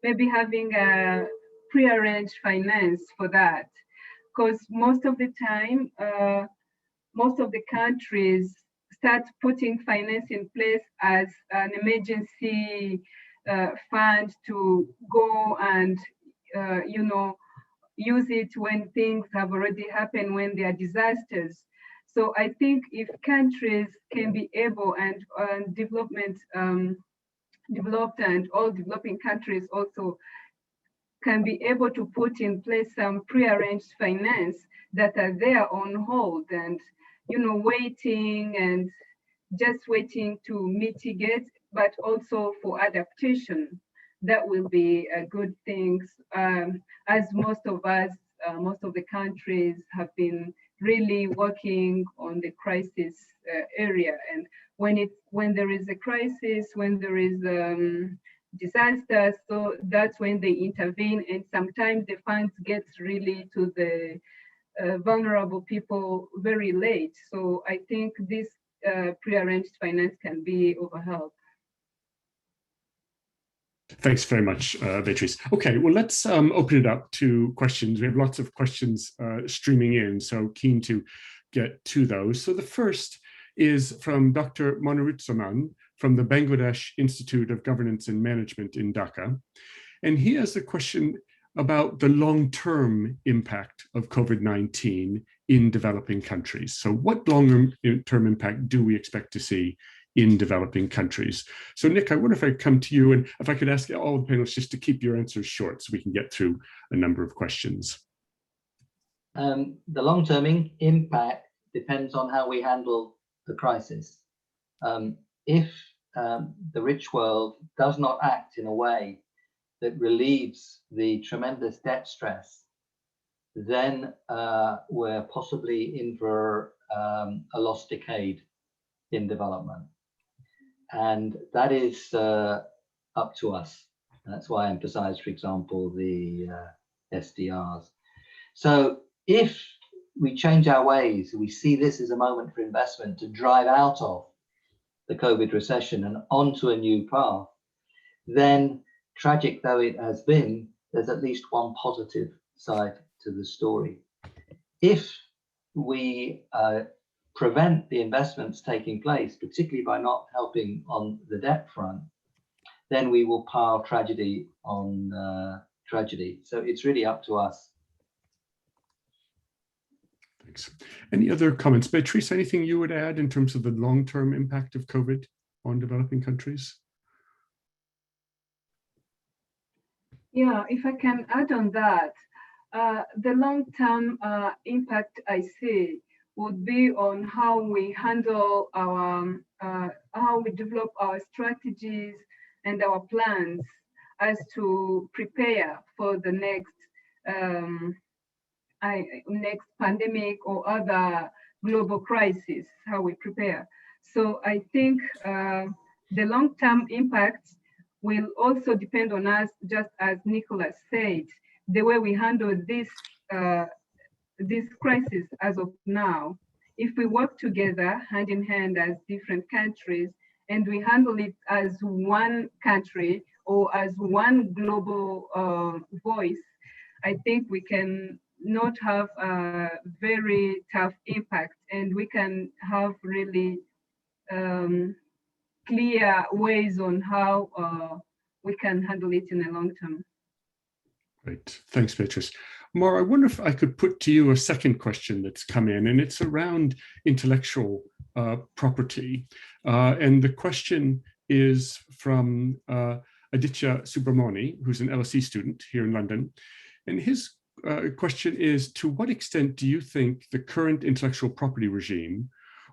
Speaker 4: maybe having a prearranged finance for that, because most of the time, most of the countries start putting finance in place as an emergency fund to go and, use it when things have already happened, when there are disasters. So I think if countries can be able and developed and all developing countries also can be able to put in place some prearranged finance that are there on hold and, waiting and just waiting to mitigate, but also for adaptation. That will be a good thing, as most of us, most of the countries have been really working on the crisis area. And when there is a crisis, when there is disaster, so that's when they intervene, and sometimes the funds get really to the vulnerable people very late. So I think this prearranged finance can be of help.
Speaker 1: Thanks very much, Beatrice. Okay, well, let's open it up to questions. We have lots of questions streaming in, so keen to get to those. So the first is from Dr. Monirudzaman from the Bangladesh Institute of Governance and Management in Dhaka. And he has a question about the long-term impact of COVID-19 in developing countries. So what long-term impact do we expect to see in developing countries? So Nick, I wonder if I come to you and if I could ask all the panelists just to keep your answers short so we can get through a number of questions.
Speaker 2: The long-term impact depends on how we handle the crisis. If the rich world does not act in a way that relieves the tremendous debt stress, then we're possibly in for a lost decade in development. And that is up to us. That's why I emphasize, for example, the SDRs. So if we change our ways, we see this as a moment for investment to drive out of the COVID recession and onto a new path, then tragic though it has been, there's at least one positive side to the story. If we prevent the investments taking place, particularly by not helping on the debt front, then we will pile tragedy on tragedy. So it's really up to us.
Speaker 1: Thanks. Any other comments? Beatrice, anything you would add in terms of the long-term impact of COVID on developing countries?
Speaker 4: Yeah, if I can add on that, the long-term impact I see would be on how we handle our, how we develop our strategies and our plans as to prepare for the next next pandemic or other global crisis, how we prepare. So I think the long-term impact will also depend on us, just as Nicholas said, the way we handle this crisis as of now. If we work together hand in hand as different countries and we handle it as one country or as one global voice, I think we can not have a very tough impact, and we can have really clear ways on how we can handle it in the long term.
Speaker 1: Great, thanks, Beatrice. Maura, I wonder if I could put to you a second question that's come in, and it's around intellectual property. And the question is from Aditya Subramani, who's an LSE student here in London. And his question is, to what extent do you think the current intellectual property regime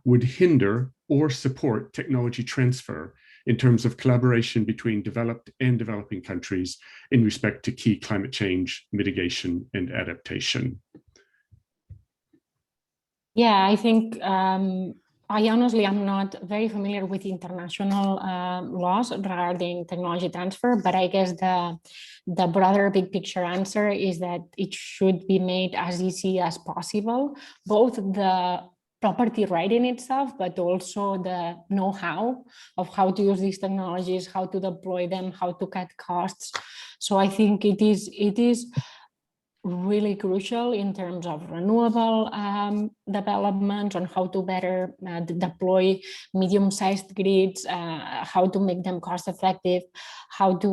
Speaker 1: would hinder or support technology transfer in terms of collaboration between developed and developing countries in respect to key climate change, mitigation, and adaptation?
Speaker 3: Yeah, I think I honestly am not very familiar with international laws regarding technology transfer, but I guess the broader big picture answer is that it should be made as easy as possible. Both the property right in itself, but also the know-how of how to use these technologies, how to deploy them, how to cut costs. So I think it is really crucial in terms of renewable development, on how to better deploy medium-sized grids, how to make them cost-effective, how to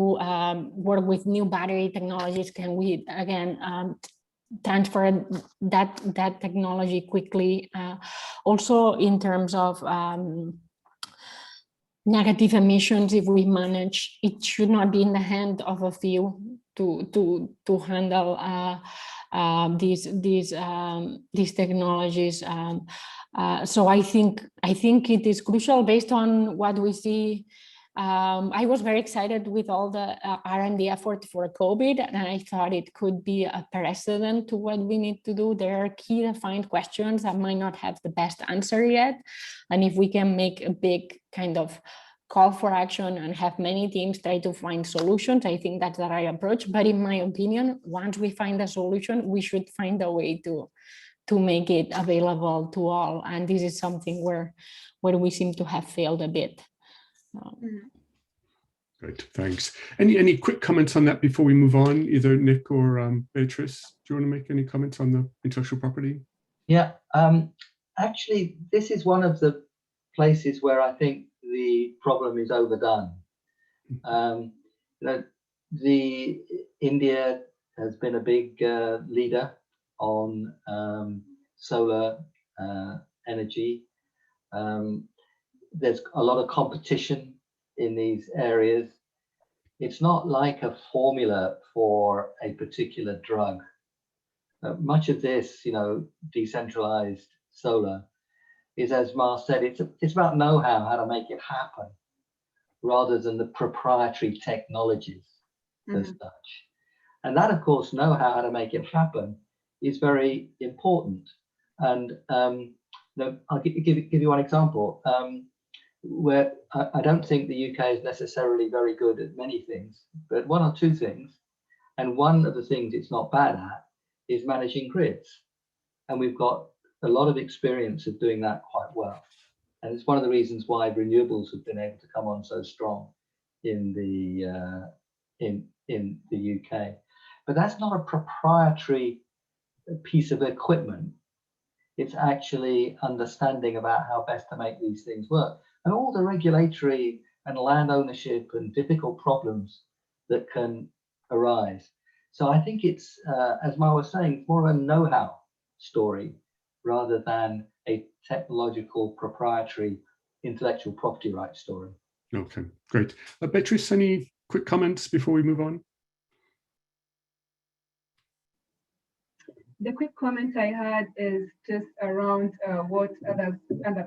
Speaker 3: work with new battery technologies. Can we again transfer that technology quickly? Also, in terms of negative emissions, if we manage, it should not be in the hand of a few to handle these technologies. So I think it is crucial based on what we see. I was very excited with all the R&D effort for COVID, and I thought it could be a precedent to what we need to do. There are key defined questions that might not have the best answer yet. And if we can make a big kind of call for action and have many teams try to find solutions, I think that's the right approach. But in my opinion, once we find a solution, we should find a way to make it available to all. And this is something where we seem to have failed a bit.
Speaker 1: Great, thanks. Any quick comments on that before we move on? Either Nick or Beatrice, do you want to make any comments on the intellectual property?
Speaker 2: Yeah, actually, this is one of the places where I think the problem is overdone. India has been a big leader on solar energy. There's a lot of competition in these areas. It's not like a formula for a particular drug. Much of this, decentralized solar is, as Mar said, it's about know-how, how to make it happen, rather than the proprietary technologies as such. And that, of course, know-how, how to make it happen is very important. And I'll give you one example. Where I don't think the UK is necessarily very good at many things, but one or two things. And one of the things it's not bad at is managing grids. And we've got a lot of experience of doing that quite well. And it's one of the reasons why renewables have been able to come on so strong in the UK. But that's not a proprietary piece of equipment. It's actually understanding about how best to make these things work. And all the regulatory and land ownership and difficult problems that can arise. So I think it's, as Mar was saying, more of a know-how story rather than a technological, proprietary, intellectual property rights story.
Speaker 1: Okay, great. Beatrice, any quick comments before we move on?
Speaker 4: The quick comment I had is just around what other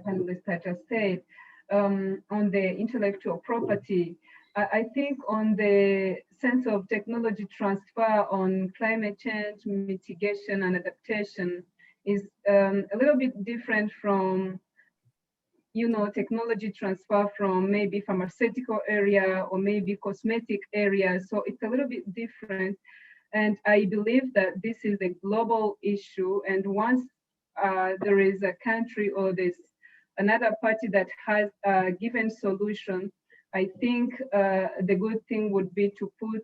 Speaker 4: panelists had just said on the intellectual property. I think on the sense of technology transfer on climate change, mitigation, and adaptation is a little bit different from, technology transfer from maybe pharmaceutical area or maybe cosmetic area. So it's a little bit different. And I believe that this is a global issue. And once there is a country or there's another party that has a given solution, I think the good thing would be to put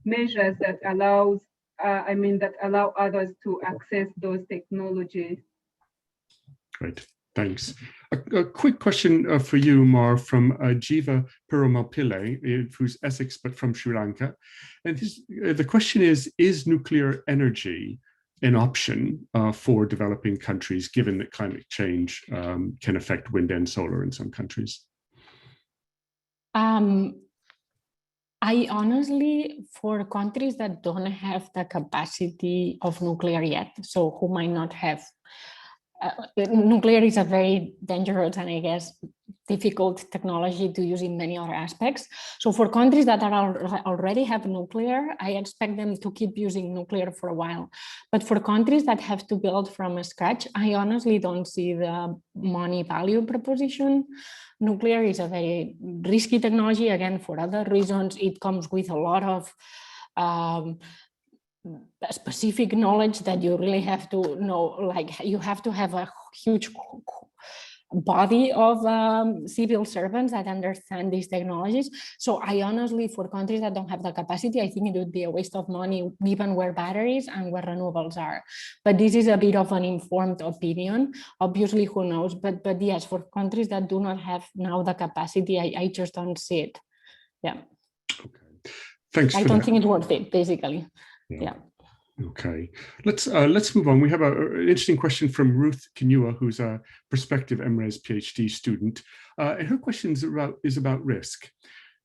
Speaker 4: measures that allow others to access those technologies. Great,
Speaker 1: thanks. A quick question for you, Mar, from Jiva Perumal-Pillai, who's Essex but from Sri Lanka. And the question is nuclear energy an option for developing countries, given that climate change can affect wind and solar in some countries?
Speaker 3: I honestly, for countries that don't have the capacity of nuclear yet, so who might not have, nuclear is a very dangerous and I guess difficult technology to use in many other aspects. So for countries that already have nuclear, I expect them to keep using nuclear for a while. But for countries that have to build from scratch, I honestly don't see the money value proposition. Nuclear is a very risky technology. Again, for other reasons, it comes with a lot of specific knowledge that you really have to know, like you have to have a huge body of civil servants that understand these technologies. So I honestly, for countries that don't have the capacity, I think it would be a waste of money, given where batteries and where renewables are. But this is a bit of an informed opinion. Obviously, who knows? But yes, for countries that do not have now the capacity, I just don't see it. Yeah.
Speaker 1: Okay. Thanks.
Speaker 3: I don't think it's worth it, basically. Yeah.
Speaker 1: Okay, let's move on. We have an interesting question from Ruth Kinua, who's a prospective MRes PhD student. And her question is about risk.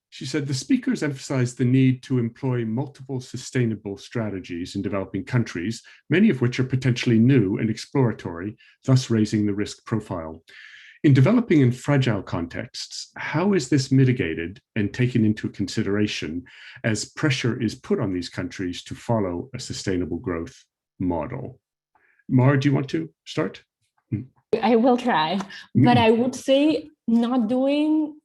Speaker 1: She said, the speakers emphasized the need to employ multiple sustainable strategies in developing countries, many of which are potentially new and exploratory, thus raising the risk profile. In developing in fragile contexts, how is this mitigated and taken into consideration as pressure is put on these countries to follow a sustainable growth model? Mara, do you want to start?
Speaker 3: I will try, but I would say not doing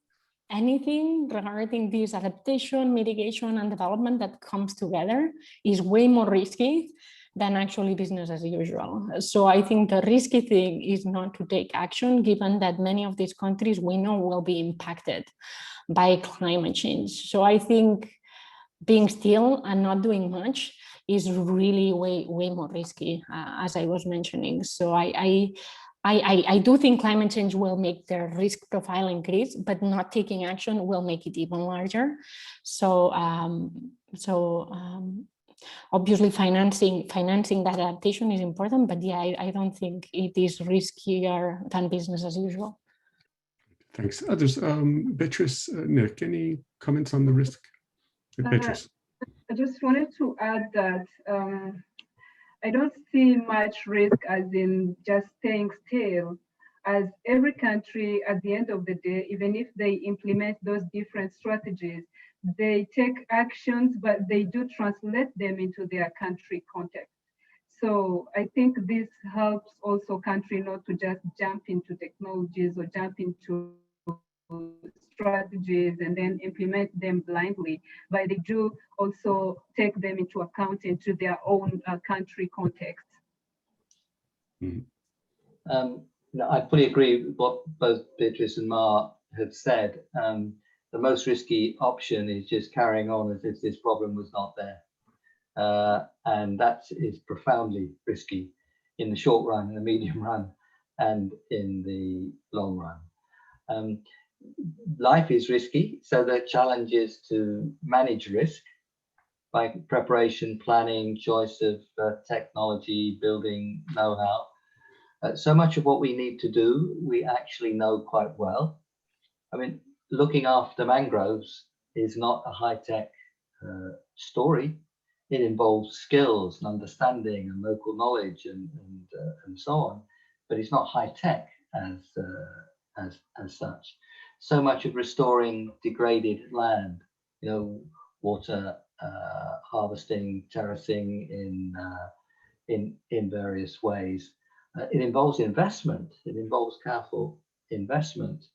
Speaker 3: anything regarding this adaptation, mitigation, and development that comes together is way more risky than actually business as usual. So I think the risky thing is not to take action, given that many of these countries we know will be impacted by climate change. So I think being still and not doing much is really way more risky, as I was mentioning. So I do think climate change will make their risk profile increase, but not taking action will make it even larger. So obviously financing that adaptation is important, but yeah, I don't think it is riskier than business as usual.
Speaker 1: Thanks. Others, Beatrice, Nick, any comments on the risk? Beatrice.
Speaker 4: I just wanted to add that I don't see much risk as in just staying still, as every country at the end of the day, even if they implement those different strategies, they take actions, but they do translate them into their country context. So I think this helps also country not to just jump into technologies or jump into strategies and then implement them blindly, but they do also take them into account into their own country context.
Speaker 2: I fully agree with what both Beatrice and Mar have said. The most risky option is just carrying on as if this problem was not there. And that is profoundly risky in the short run, in the medium run, and in the long run. Life is risky, so the challenge is to manage risk by preparation, planning, choice of technology, building know-how. So much of what we need to do, we actually know quite well. I mean, looking after mangroves is not a high-tech story. It involves skills and understanding and local knowledge and so on, but it's not high-tech as such. So much of restoring degraded land, water harvesting, terracing in various ways. It involves investment. It involves careful investment,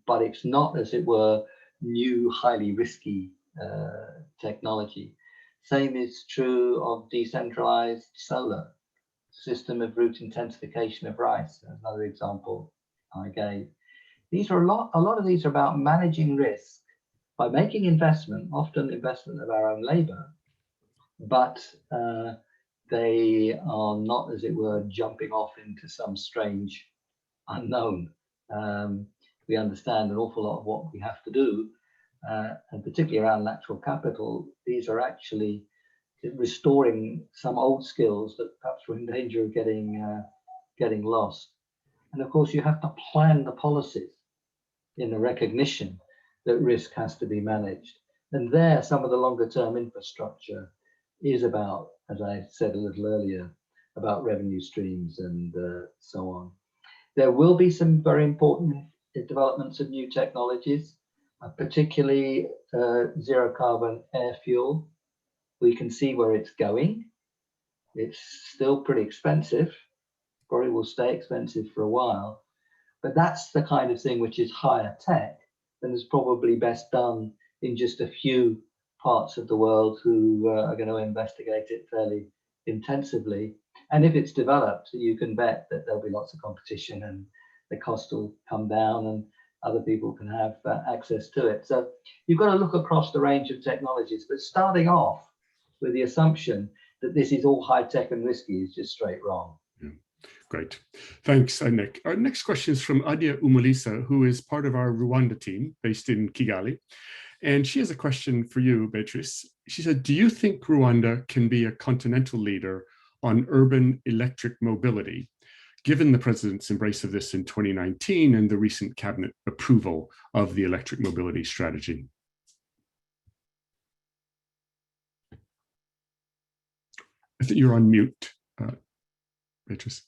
Speaker 2: but it's not, as it were, new, highly risky technology. Same is true of decentralized solar, system of root intensification of rice, another example I gave. These are a lot of these are about managing risk by making investment, often investment of our own labor, but they are not, as it were, jumping off into some strange unknown. We understand an awful lot of what we have to do, and particularly around natural capital. These are actually restoring some old skills that perhaps were in danger of getting lost. And of course, you have to plan the policies in the recognition that risk has to be managed. And there, some of the longer term infrastructure is about, as I said a little earlier, about revenue streams and so on. There will be some very important developments of new technologies, particularly zero carbon air fuel. We can see where it's going. It's still pretty expensive, probably will stay expensive for a while, but that's the kind of thing which is higher tech and is probably best done in just a few parts of the world who are going to investigate it fairly intensively. And if it's developed, you can bet that there'll be lots of competition and the cost will come down and other people can have access to it. So you've got to look across the range of technologies, but starting off with the assumption that this is all high tech and risky is just straight wrong.
Speaker 1: Yeah. Great. Thanks, Nick. Our next question is from Adia Umulisa, who is part of our Rwanda team based in Kigali. And she has a question for you, Beatrice. She said, do you think Rwanda can be a continental leader on urban electric mobility, given the president's embrace of this in 2019 and the recent cabinet approval of the electric mobility strategy? I think you're on mute, Beatrice.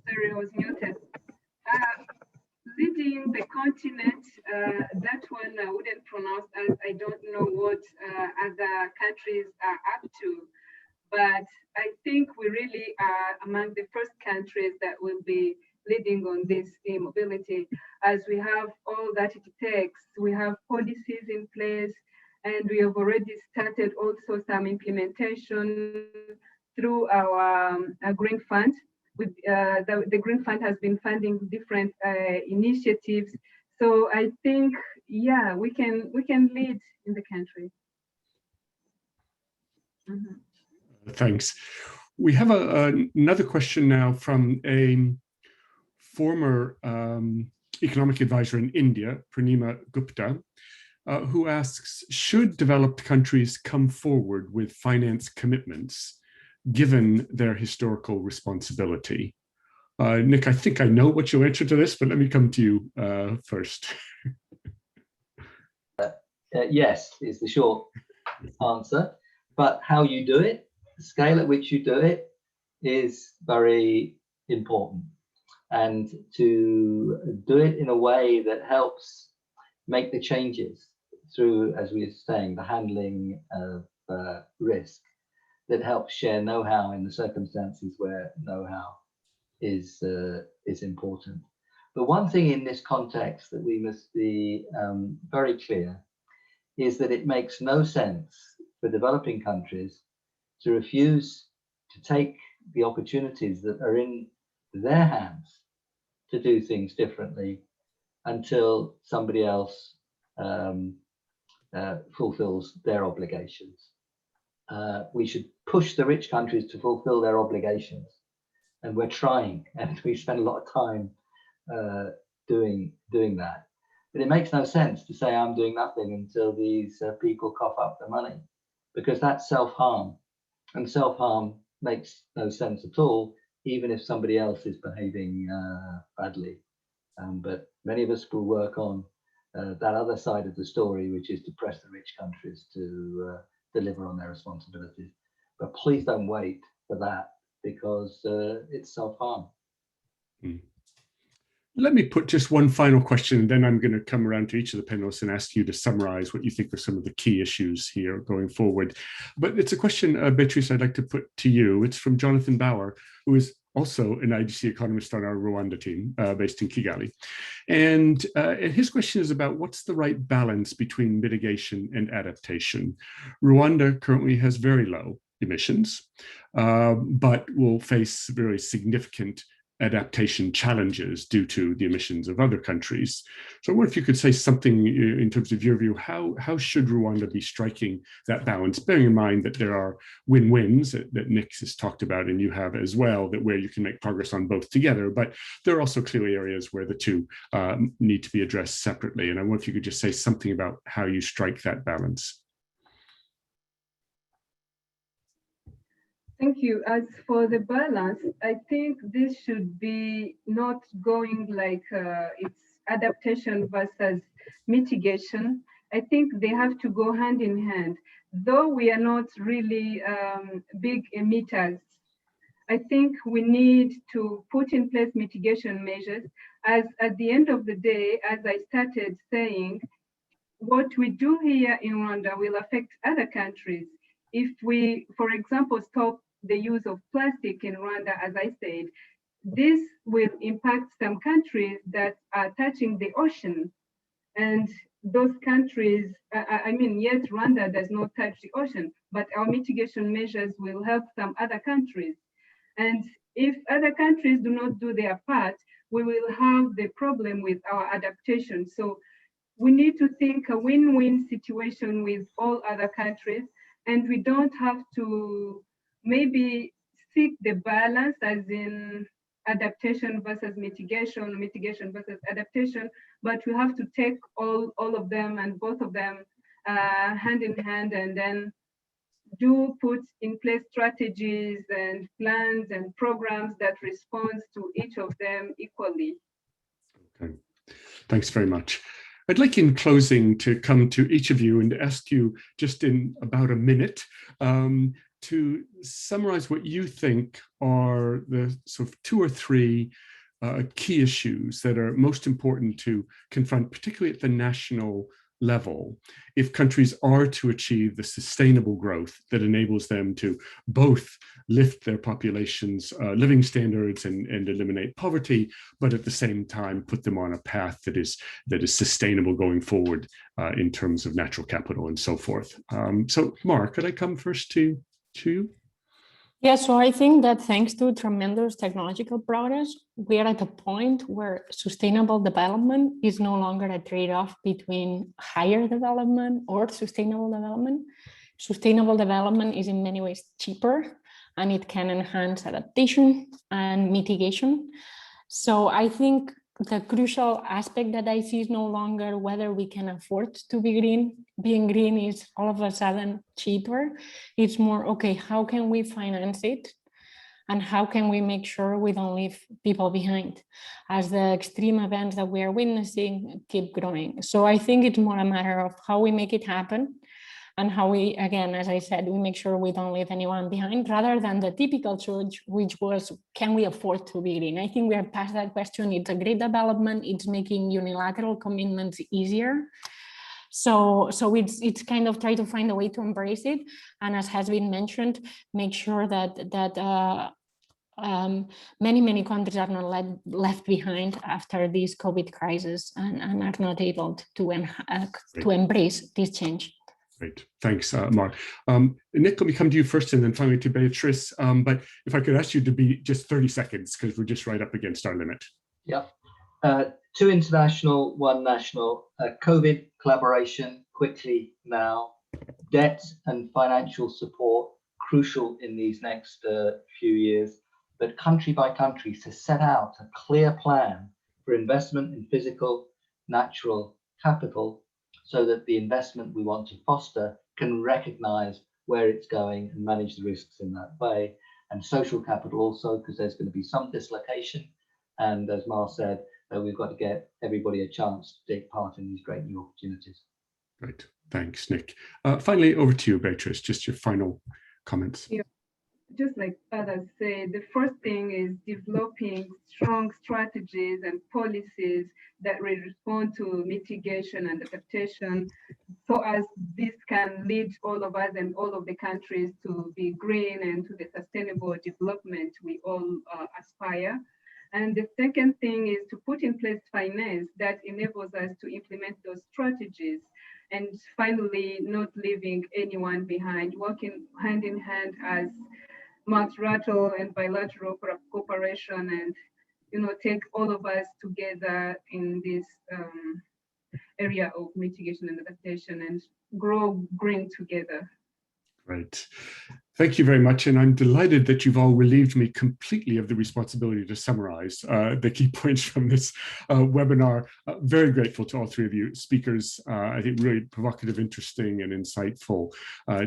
Speaker 4: Sorry, I was muted. Leading the continent, that one I wouldn't pronounce, as I don't know what other countries are up to. But I think we really are among the first countries that will be leading on this mobility, as we have all that it takes. We have policies in place, and we have already started also some implementation through our Green Fund. With the Green Fund has been funding different initiatives. So I think, yeah, we can lead in the country. Mm-hmm.
Speaker 1: Thanks. We have another question now from a former economic advisor in India, Purnima Gupta, who asks, should developed countries come forward with finance commitments given their historical responsibility? Nick, I think I know what your answer to this, but let me come to you first.
Speaker 2: Yes, is the short answer. But how you do it, the scale at which you do it is very important. And to do it in a way that helps make the changes through, as we were saying, the handling of risk, that helps share know-how in the circumstances where know-how is important. But one thing in this context that we must be very clear is that it makes no sense for developing countries to refuse to take the opportunities that are in their hands to do things differently until somebody else fulfills their obligations. We should push the rich countries to fulfill their obligations, and we're trying, and we spend a lot of time doing that. But it makes no sense to say I'm doing nothing until these people cough up the money, because that's self-harm, and self-harm makes no sense at all, even if somebody else is behaving badly. But many of us will work on that other side of the story, which is to press the rich countries to deliver on their responsibilities. But please don't wait for that, because it's self-harm.
Speaker 1: Let me put just one final question, and then I'm going to come around to each of the panelists and ask you to summarize what you think are some of the key issues here going forward. But it's a question, Beatrice, I'd like to put to you. It's from Jonathan Bauer, who is also an IGC economist on our Rwanda team based in Kigali. And his question is about what's the right balance between mitigation and adaptation. Rwanda currently has very low emissions, but will face very significant adaptation challenges due to the emissions of other countries. So I wonder if you could say something in terms of your view, how should Rwanda be striking that balance, bearing in mind that there are win-wins that Nick has talked about and you have as well, that where you can make progress on both together, but there are also clearly areas where the two need to be addressed separately. And I wonder if you could just say something about how you strike that balance.
Speaker 4: Thank you. As for the balance, I think this should be not going like it's adaptation versus mitigation. I think they have to go hand in hand. Though we are not really big emitters, I think we need to put in place mitigation measures, as at the end of the day, as I started saying, what we do here in Rwanda will affect other countries. If we, for example, stop the use of plastic in Rwanda, as I said, this will impact some countries that are touching the ocean. And those countries, I mean, yes, Rwanda does not touch the ocean, but our mitigation measures will help some other countries. And if other countries do not do their part, we will have the problem with our adaptation. So we need to think a win-win situation with all other countries, and we don't have to maybe seek the balance as in adaptation versus mitigation, mitigation versus adaptation, but we have to take all of them and both of them hand in hand, and then do put in place strategies and plans and programs that respond to each of them equally.
Speaker 1: Okay, thanks very much. I'd like in closing to come to each of you and ask you just in about a minute to summarize what you think are the sort of 2 or 3 key issues that are most important to confront, particularly at the national level, if countries are to achieve the sustainable growth that enables them to both lift their populations' living standards and eliminate poverty, but at the same time put them on a path that is sustainable going forward in terms of natural capital and so forth. So, Mark, could I come first to you?
Speaker 3: Yeah, so I think that thanks to tremendous technological progress, we are at a point where sustainable development is no longer a trade-off between higher development or sustainable development. Sustainable development is in many ways cheaper, and it can enhance adaptation and mitigation. So I think the crucial aspect that I see is no longer whether we can afford to be green. Being green is all of a sudden cheaper. It's more, okay, how can we finance it? And how can we make sure we don't leave people behind as the extreme events that we are witnessing keep growing? So I think it's more a matter of how we make it happen, and how we, again, as I said, we make sure we don't leave anyone behind, rather than the typical choice, which was, can we afford to be green? I think we are past that question. It's a great development. It's making unilateral commitments easier. So it's kind of try to find a way to embrace it. And as has been mentioned, make sure that many countries are not left behind after this COVID crisis and are not able to embrace this change.
Speaker 1: Great, thanks, Mark. Nick, let me come to you first and then finally to Beatrice. But if I could ask you to be just 30 seconds, because we're just right up against our limit.
Speaker 2: Yeah. 2 international, 1 national. COVID collaboration quickly now. Debt and financial support crucial in these next few years. But country by country, to set out a clear plan for investment in physical, natural capital, so that the investment we want to foster can recognize where it's going and manage the risks in that way. And social capital also, because there's going to be some dislocation. And as Mar said, we've got to get everybody a chance to take part in these great new opportunities.
Speaker 1: Right, thanks, Nick. Finally, over to you, Beatrice, just your final comments.
Speaker 4: Yeah. Just like others say, the first thing is developing strong strategies and policies that will respond to mitigation and adaptation, so as this can lead all of us and all of the countries to be green and to the sustainable development we all aspire. And the second thing is to put in place finance that enables us to implement those strategies. And finally, not leaving anyone behind, working hand in hand as multilateral and bilateral cooperation, and take all of us together in this area of mitigation and adaptation and grow green together.
Speaker 1: Right. Thank you very much. And I'm delighted that you've all relieved me completely of the responsibility to summarize the key points from this webinar. Very grateful to all 3 of you speakers. I think really provocative, interesting, and insightful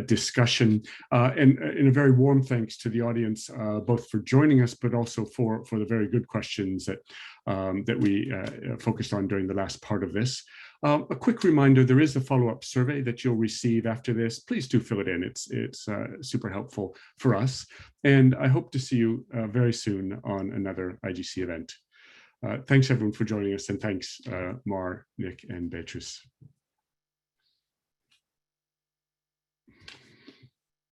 Speaker 1: discussion. And a very warm thanks to the audience, both for joining us, but also for the very good questions that we focused on during the last part of this. A quick reminder, there is a follow-up survey that you'll receive after this. Please do fill it in. It's super helpful for us. And I hope to see you very soon on another IGC event. Thanks everyone for joining us, and thanks Mar, Nick, and Beatrice.